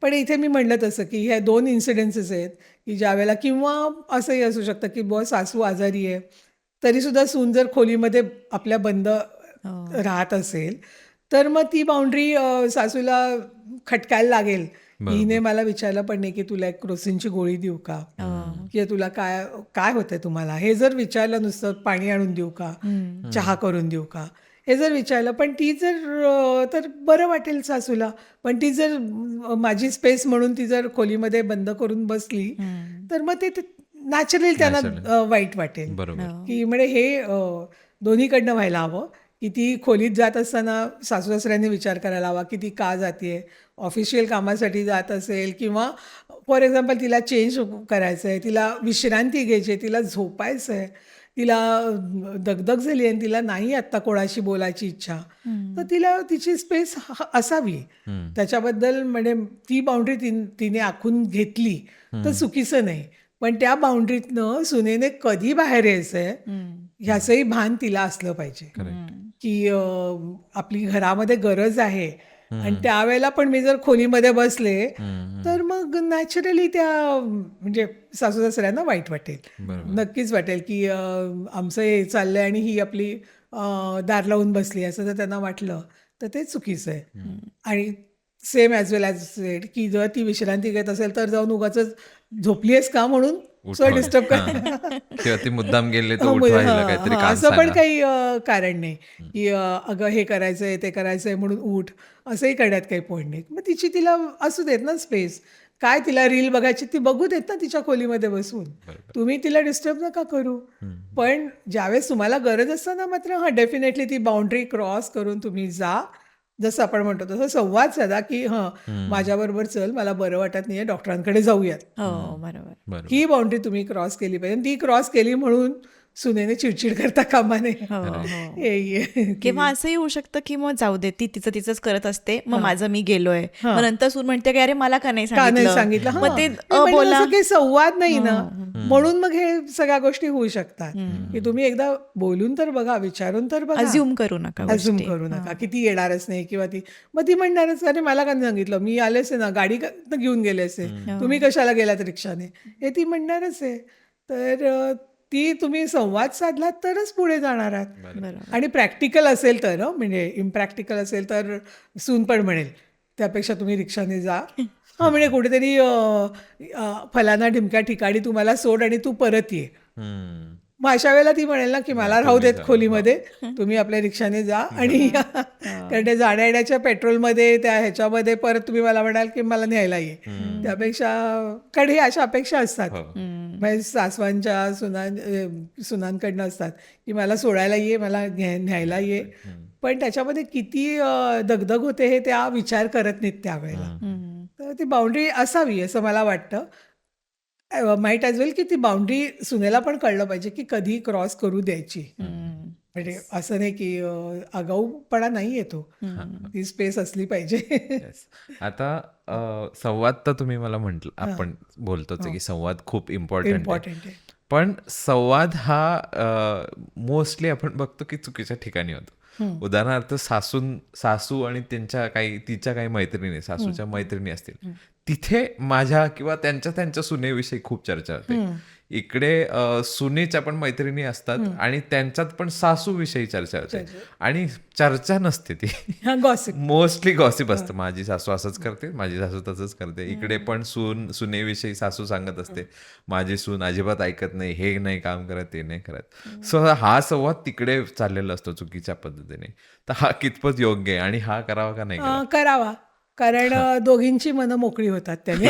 पण इथे मी म्हणलं तसं की ह्या 2 इन्सिडेन्सेस आहेत की ज्यावेळेला, किंवा असंही असू शकतं की सासू आजारी आहे तरीसुद्धा सून जर खोलीमध्ये आपल्या बंद राहत असेल तर मग ती बाउंड्री सासूला खटकायला लागेल. हिने मला विचारलं पण नाही की तुला एक क्रोसिनची गोळी देऊ का, किंवा तुला काय काय होतंय तुम्हाला, हे जर विचारलं, नुसतं पाणी आणून देऊ का, चहा करून देऊ का, हे जर विचारलं, पण ती जर तर बरं वाटेल सासूला. पण ती जर माझी स्पेस म्हणून ती जर खोलीमध्ये बंद करून बसली तर मग ते नॅचरली त्यांना वाईट वाटेल. की म्हणजे हे दोन्हीकडनं व्हायला हवं की ती खोलीत जात असताना सासू सासऱ्यांनी विचार करायला हवा की ती का जाते, ऑफिशियल कामासाठी जात असेल किंवा फॉर एक्झाम्पल तिला चेंज करायचं आहे, तिला विश्रांती घ्यायची आहे, तिला झोपायचं आहे, तिला दगदग झाली आहे आणि तिला नाही आत्ता कोणाशी बोलायची इच्छा, तर तिला तिची स्पेस असावी. त्याच्याबद्दल म्हणजे ती बाउंड्री तिने आखून घेतली तर चुकीचं नाही. पण त्या बाउंड्रीतनं सुनेने कधी बाहेर यायचं आहे ह्याचंही भान तिला असलं पाहिजे की आपली घरामध्ये गरज आहे. आणि त्यावेळेला पण मी जर खोलीमध्ये बसले तर मग नॅचरली त्या म्हणजे सासू सासऱ्यांना वाईट वाटेल, नक्कीच वाटेल की आमचं हे चाललंय आणि ही आपली दार लावून बसली, असं जर त्यांना वाटलं तर ते चुकीचं आहे. आणि सेम ॲज वेल ॲज सेड की जर ती विश्रांती घेत असेल तर जाऊन उगाच झोपली आहेस का म्हणून डिस्टर्ब कर, ती मुद्दाम गेले तर उठवायला काहीतरी काम असं पण सांगा. काही कारण नाही की अगं हे करायचंय ते करायचंय म्हणून उठ, असंही करण्यात काही पॉईंट नाही. मग तिला असू देत ना स्पेस, काय तिला रील बघायची ती बघू देत ना तिच्या खोलीमध्ये बसून, तुम्ही तिला डिस्टर्ब नका करू. पण ज्यावेळेस तुम्हाला गरज असताना मात्र डेफिनेटली ती बाउंड्री क्रॉस करून तुम्ही जा. जसं आपण म्हणतो तसं संवाद साधा की माझ्याबरोबर चल, मला बरं वाटत नाहीये, डॉक्टरांकडे जाऊयात. बरोबर. ही बाउंड्री तुम्ही क्रॉस केली पाहिजे. ती क्रॉस केली म्हणून सुनेने चिडचिड करता कामा नये. किंवा असंही होऊ शकतं की मग जाऊ दे, ती तिचंच करत असते, मग माझं मी गेलोय, मग नंतर सून म्हणते की अरे मला का नाही सांगितलं, मग ते बोला, काही संवाद नाही ना, म्हणून मग हे सगळ्या गोष्टी होऊ शकतात की तुम्ही एकदा बोलून तर बघा, विचारून तर बघा, अज्युम करू नका की ती येणारच नाही किंवा मग ती म्हणणारच अरे मला का नाही सांगितलं, मी आले असे ना, गाडी घेऊन गेले असे, तुम्ही कशाला गेलात रिक्षाने, हे ती म्हणणारच आहे. तर ती तुम्ही संवाद साधलात तरच पुढे जाणार आहात. आणि प्रॅक्टिकल असेल तर, म्हणजे इम्प्रॅक्टिकल असेल तर सून पण म्हणेल त्यापेक्षा तुम्ही रिक्षाने जा, म्हणजे कुठेतरी फलाना ढिमक्या ठिकाणी तुम्हाला सोड आणि तू परत ये. मग अशा वेळेला ती म्हणेल ना की मला राहू देत खोलीमध्ये, तुम्ही आपल्या रिक्षाने जा. आणि कारण ते जाण्या येण्याच्या पेट्रोलमध्ये त्या ह्याच्यामध्ये परत तुम्ही मला म्हणाल की मला न्यायला ये, त्यापेक्षा, कारण हे अशा अपेक्षा असतात म्हणजे सासवांच्या सुनांकडनं असतात की मला सोडायला ये, मला न्यायला ये. पण त्याच्यामध्ये किती दगदग होते हे त्या विचार करत नाहीत त्यावेळेला. तर ती बाउंड्री असावी असं मला वाटतं. माईट ॲज वेल की ती बाउंड्री सुनेला पण कळलं पाहिजे की कधी क्रॉस करू द्यायची. म्हणजे असं नाही की आगाऊपणा नाही येतो, ती स्पेस असली पाहिजे. आता संवाद तर तुम्ही मला म्हटलं, आपण बोलतोच की संवाद खूप इम्पॉर्टंट आहे. पण संवाद हा मोस्टली आपण बघतो की चुकीच्या ठिकाणी होतो. उदाहरणार्थ सासू आणि तिच्या काही मैत्रिणी, सासूच्या मैत्रिणी असतील, तिथे माझ्या किंवा त्यांच्या सुनेविषयी खूप चर्चा होते. इकडे सुनेच्या पण मैत्रिणी असतात आणि त्यांच्यात पण सासूविषयी चर्चा होते आणि चर्चा नसते ती. हा गॉसिप. मोस्टली गॉसिप असतं. माझी सासू असंच करते, माझी सासू तसंच करते. इकडे पण सुनेविषयी सासू सांगत असते, माझी सून अजिबात ऐकत नाही, हे नाही काम करत, ते नाही करत. सो हा संवाद तिकडे चाललेला असतो चुकीच्या पद्धतीने. तर हा कितपत योग्य आहे आणि हा करावा का नाही करावा? करावा, कारण दोघींची मनं मोकळी होतात त्याने.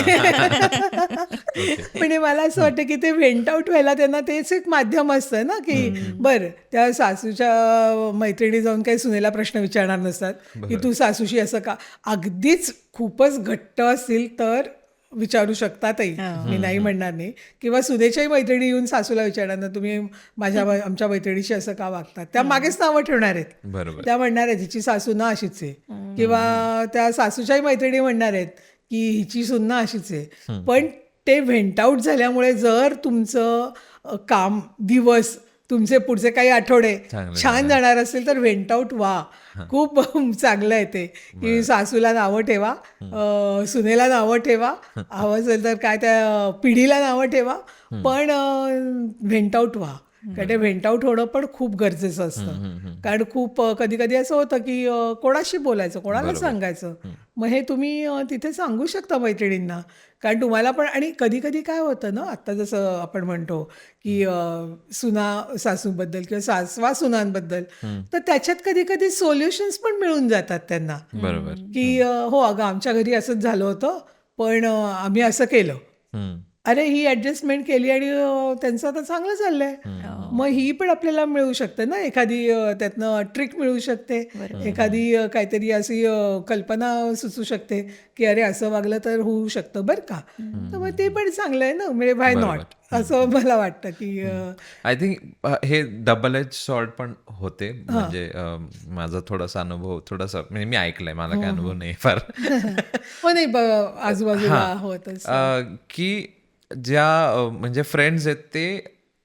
म्हणजे मला असं वाटतं की ते व्हेंट आउट व्हायला त्यांना तेच एक माध्यम असतं ना, की बरं त्या सासूच्या मैत्रिणी जाऊन काही सुनेला प्रश्न विचारणार नसतात की तू सासूशी असं का. अगदीच खूपच घट्ट असतील तर विचारू शकतातही, मी नाही म्हणणार नाही. किंवा सुनेच्याही मैत्रिणी येऊन सासूला विचारणार ना, तुम्ही आमच्या मैत्रिणीशी असं का वागतात. त्या मागेच नावं ठेवणार आहेत. बरोबर. त्या म्हणणार आहेत हिची सासू ना अशीच आहे, किंवा त्या सासूच्याही मैत्रिणी म्हणणार आहेत की हिची सून ना अशीच आहे. पण ते व्हेंट आउट झाल्यामुळे जर तुमचं काम, दिवस, तुमचे पुढचे काही आठवडे छान जाणार असेल तर व्हेंट आउट व्हा. खूप चांगलं आहे ते, की सासूला नावं ठेवा, सुनेला नावं ठेवा, हवं असेल तर काय त्या पिढीला नावं ठेवा, पण व्हेंट आउट व्हा. कारण ते व्हेंट आउट होणं पण खूप गरजेचं असतं. कारण खूप कधी कधी असं होतं की कोणाशी बोलायचं, कोणाला सांगायचं. मग हे तुम्ही तिथे सांगू शकता मैत्रिणींना. कारण तुम्हाला पण, आणि कधी कधी काय होतं ना, आत्ता जसं आपण म्हणतो की सुना सासूबद्दल किंवा सासवा सुनांबद्दल, तर त्याच्यात कधी कधी सोल्युशन्स पण मिळून जातात त्यांना. बरोबर. की हो अगं आमच्या घरी असंच झालं होतं, पण आम्ही असं केलं. अरे ही ॲडजस्टमेंट केली आणि त्यांचं आता चांगलं चाललंय. मग ही पण आपल्याला मिळू शकते ना, एखादी त्यातनं ट्रिक मिळू शकते, एखादी काहीतरी अशी कल्पना सुचू शकते की अरे असं वागलं तर होऊ शकतं बरं का. तर मग ते पण चांगलं आहे ना, म्हणजे व्हाय नॉट, असं मला वाटतं की आय थिंक हे डबल एज सॉर्ड पण होते. म्हणजे माझा थोडासा अनुभव, थोडासा म्हणजे मी ऐकलंय, मला काय अनुभव नाही फार. हो नाही आजूबाजूला होत की ज्या म्हणजे फ्रेंड्स आहेत ते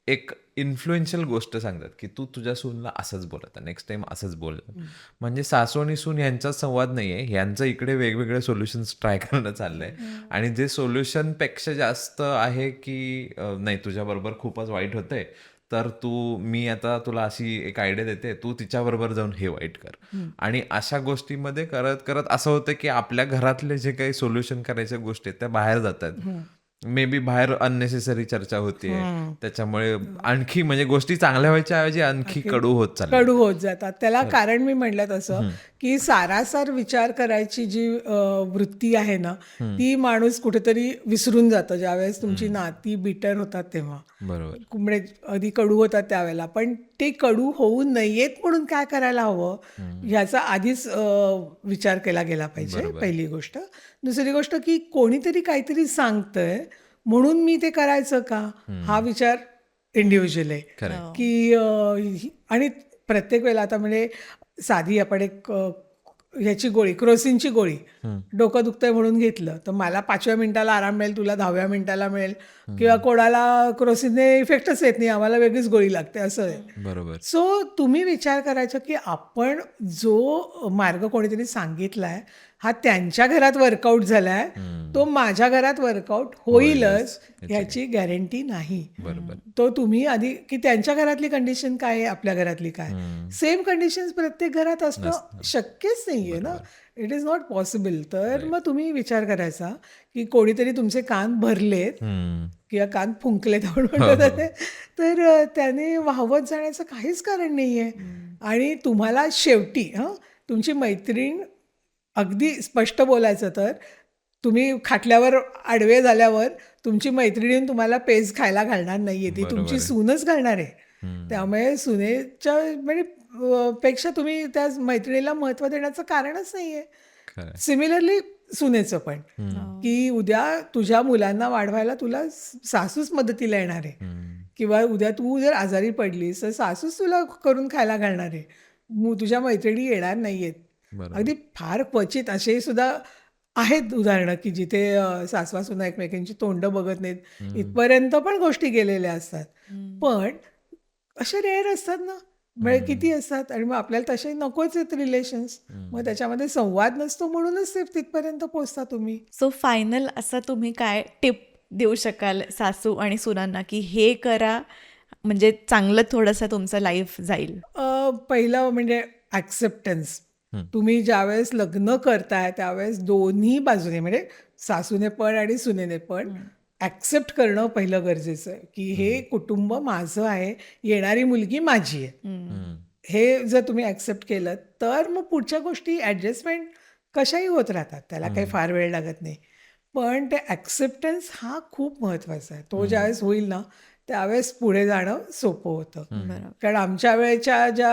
एक इन्फ्लुएन्शियल गोष्ट सांगतात की तू तुझ्या सूनला असंच बोलत, नेक्स्ट टाइम असंच बोल. म्हणजे सासू आणि सून यांचा संवाद नाहीये, यांचं इकडे वेगवेगळे सोल्युशन्स ट्राय करणं चाललंय. आणि जे सोल्युशन पेक्षा जास्त आहे की नाही तुझ्याबरोबर खूपच वाईट होतंय, तर मी आता तुला अशी एक आयडिया देते, तू तिच्याबरोबर जाऊन हे वाईट कर. आणि अशा गोष्टीमध्ये करत करत असं होतं की आपल्या घरातले जे काही सोल्युशन करायच्या गोष्टी आहेत त्या बाहेर जातात. मे बी बाहेर अननेसेसरी चर्चा होतीये, त्याच्यामुळे आणखी म्हणजे गोष्टी चांगल्या व्हायच्या ऐवजी आणखी कडू होत जातात. त्याला कारण मी म्हटलं तसं की सारासार विचार करायची जी वृत्ती आहे ना, ती माणूस कुठेतरी विसरून जातं ज्यावेळेस तुमची नाती बिटर होतात तेव्हा. बरोबर. म्हणजे आधी कडू होतात त्यावेळेला, पण ते कडू होऊ नयेत म्हणून काय करायला हवं ह्याचा आधीच विचार केला गेला पाहिजे, पहिली गोष्ट. दुसरी गोष्ट की कोणीतरी काहीतरी सांगतंय म्हणून मी ते करायचं का, हा विचार इंडिव्हिज्युअल आहे. की आणि प्रत्येक वेळेला आता म्हणजे साधी आपण एक ह्याची गोळी, क्रोसिनची गोळी, डोकं दुखतंय म्हणून घेतलं तर मला 5व्या मिनिटाला आराम मिळेल, तुला 10व्या मिनिटाला मिळेल, किंवा कोणाला क्रोसिनने इफेक्टच येत नाही, आम्हाला वेगळीच गोळी लागते, असं आहे. बरोबर. सो तुम्ही विचार करायचं की आपण जो मार्ग कोणीतरी सांगितलाय हा त्यांच्या घरात वर्कआउट झालाय, तो माझ्या घरात वर्कआउट होईलच ह्याची गॅरंटी नाही. तो तुम्ही आधी की त्यांच्या घरातली कंडिशन काय आहे, आपल्या घरातली काय, सेम कंडिशन्स प्रत्येक घरात असणं शक्यच नाहीये ना, इट इज नॉट पॉसिबल. तर मग तुम्ही विचार करायचा की कोणीतरी तुमचे कान भरलेत किंवा कान फुंकलेत आपण म्हणतो, तर त्याने वाहवत जाण्याचं काहीच कारण नाहीये. आणि तुम्हाला शेवटी तुमची मैत्रीण, अगदी स्पष्ट बोलायचं तर तुम्ही खाटल्यावर आडवे झाल्यावर तुमची मैत्रिणी तुम्हाला पेज खायला घालणार नाहीये, ती तुमची सूनच घालणार आहे. त्यामुळे सुनेच्या म्हणजे पेक्षा तुम्ही त्या मैत्रिणीला महत्त्व देण्याचं कारणच नाहीये. सिमिलरली सुनेचं पण, की उद्या तुझ्या मुलांना वाढवायला तुला सासूच मदतीला येणार आहे, किंवा उद्या तू जर आजारी पडलीस तर सासूच तुला करून खायला घालणार आहे, तुझ्या मैत्रिणी येणार नाहीयेत. अगदी फार क्वचित असे सुद्धा आहेत उदाहरणं की जिथे सासवा सुना एकमेकांची तोंड बघत नाहीत, इथपर्यंत पण गोष्टी गेलेल्या असतात. पण असे रेअर असतात ना, म्हणजे किती असतात आणि मग आपल्याला तसे नकोच आहेत रिलेशन्स. मग त्याच्यामध्ये संवाद नसतो म्हणूनच ते तिथपर्यंत पोहोचता तुम्ही. सो फायनल असं तुम्ही काय टिप देऊ शकाल सासू आणि सुनांना की हे करा म्हणजे चांगलं थोडंसं तुमचं लाईफ जाईल? पहिलं म्हणजे ॲक्सेप्टन्स. तुम्ही ज्यावेळेस लग्न करताय त्यावेळेस दोन्ही बाजूने म्हणजे सासूने पण आणि सुनेने पण ॲक्सेप्ट करणं पहिलं गरजेचं आहे की हे कुटुंब माझं आहे, येणारी मुलगी माझी आहे. हे जर तुम्ही ॲक्सेप्ट केलं तर मग पुढच्या गोष्टी ॲडजस्टमेंट कशाही होत राहतात, त्याला काही फार वेळ लागत नाही. पण ते ॲक्सेप्टन्स हा खूप महत्त्वाचा आहे. तो ज्यावेळेस होईल ना त्यावेळेस पुढे जाणं सोपं होतं. कारण आमच्या वेळेच्या ज्या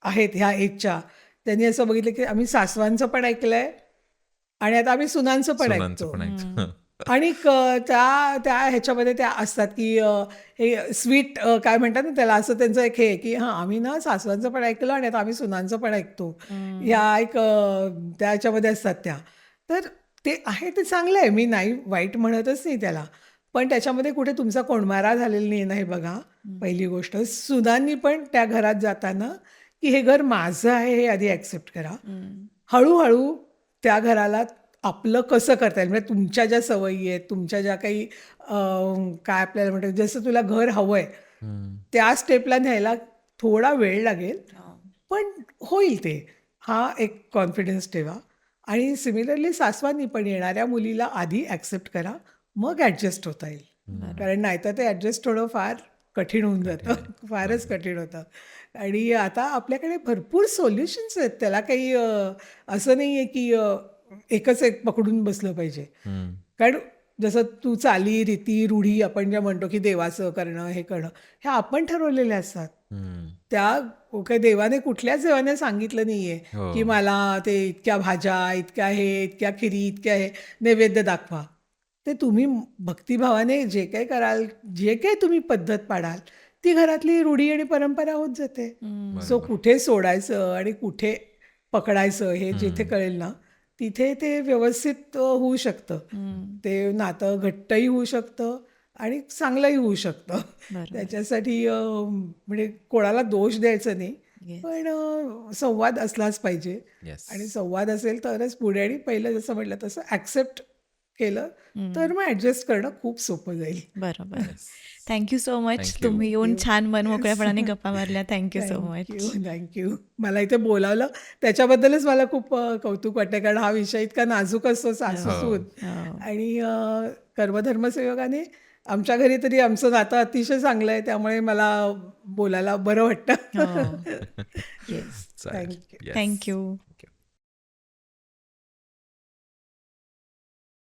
आहेत ह्या एजच्या, त्यांनी असं बघितलं की आम्ही सासवांचं पण ऐकलंय आणि आता आम्ही सुनांचं पण सुनांचं ऐकतो. पण ऐकतो. आणि त्या त्या ह्याच्यामध्ये त्या असतात की हे स्वीट काय म्हणतात ना त्याला, असं त्यांचं एक हे आहे की हां आम्ही ना सासवांचं पण ऐकलं आणि आता आम्ही सुनांचं पण ऐकतो. ह्या एक त्याच्यामध्ये असतात त्या. तर ते आहे ते चांगलं आहे, मी नाही वाईट म्हणतच नाही त्याला. पण त्याच्यामध्ये कुठे तुमचा कोंडमारा झालेला नाही ना हे बघा पहिली गोष्ट. सुनांनी पण त्या घरात जाताना की हे घर माझं आहे हे आधी ॲक्सेप्ट करा. हळूहळू त्या घराला आपलं कसं करता येईल, म्हणजे तुमच्या ज्या सवयी आहेत, तुमच्या ज्या काही काय आपल्याला म्हणतात जसं तुला घर हवं आहे त्या स्टेपला न्यायला थोडा वेळ लागेल, पण होईल ते. हा एक कॉन्फिडन्स ठेवा. आणि सिमिलरली सासवांनी पण येणाऱ्या मुलीला आधी ॲक्सेप्ट करा, मग ॲडजस्ट होता येईल. कारण नाहीतर ते ॲडजस्ट होणं फार कठीण होऊन जातं, फारच कठीण होतं. आणि आता आपल्याकडे भरपूर सोल्युशन्स आहेत, त्याला काही असं नाही आहे की एकच एक पकडून बसलं पाहिजे. कारण जसं तू चाली रीती रूढी आपण ज्या म्हणतो की देवाचं करणं हे करणं, ह्या आपण ठरवलेल्या असतात. त्या काही देवाने कुठल्याच देवाने सांगितलं नाहीये की मला ते इतक्या भाज्या, इतक्या हे, इतक्या खिरी, इतक्या हे नैवेद्य दाखवा. ते तुम्ही भक्तिभावाने जे काही कराल, जे काही तुम्ही पद्धत पाडाल, ती घरातली रूढी आणि परंपरा होत जाते. सो कुठे सोडायचं आणि कुठे पकडायचं हे जिथे कळेल ना तिथे ते व्यवस्थित होऊ शकतं. ते नातं घट्टही होऊ शकतं आणि चांगलंही होऊ शकतं. त्याच्यासाठी म्हणजे कोणाला दोष द्यायचा नाही, पण संवाद असलाच पाहिजे. आणि संवाद असेल तरच पुढे, आणि पहिलं जसं म्हटलं तसं ॲक्सेप्ट केलं तर मग ॲडजस्ट करणं खूप सोपं जाईल. बरोबर. Thank you so much. तुम्ही येऊन छान मनमोकळ्यापणाने गप्पा मारल्या. Thank you so much. थँक्यू. मला इथे बोलावलं त्याच्याबद्दलच मला खूप कौतुक वाटतं, कारण हा विषय इतका नाजूक असतो सासूसून. आणि कर्मधर्मसंयोगाने आमच्या घरी तरी आमचं नातं अतिशय चांगलं आहे, त्यामुळे मला बोलायला बरं वाटतं. येस. थँक्यू. थँक्यू.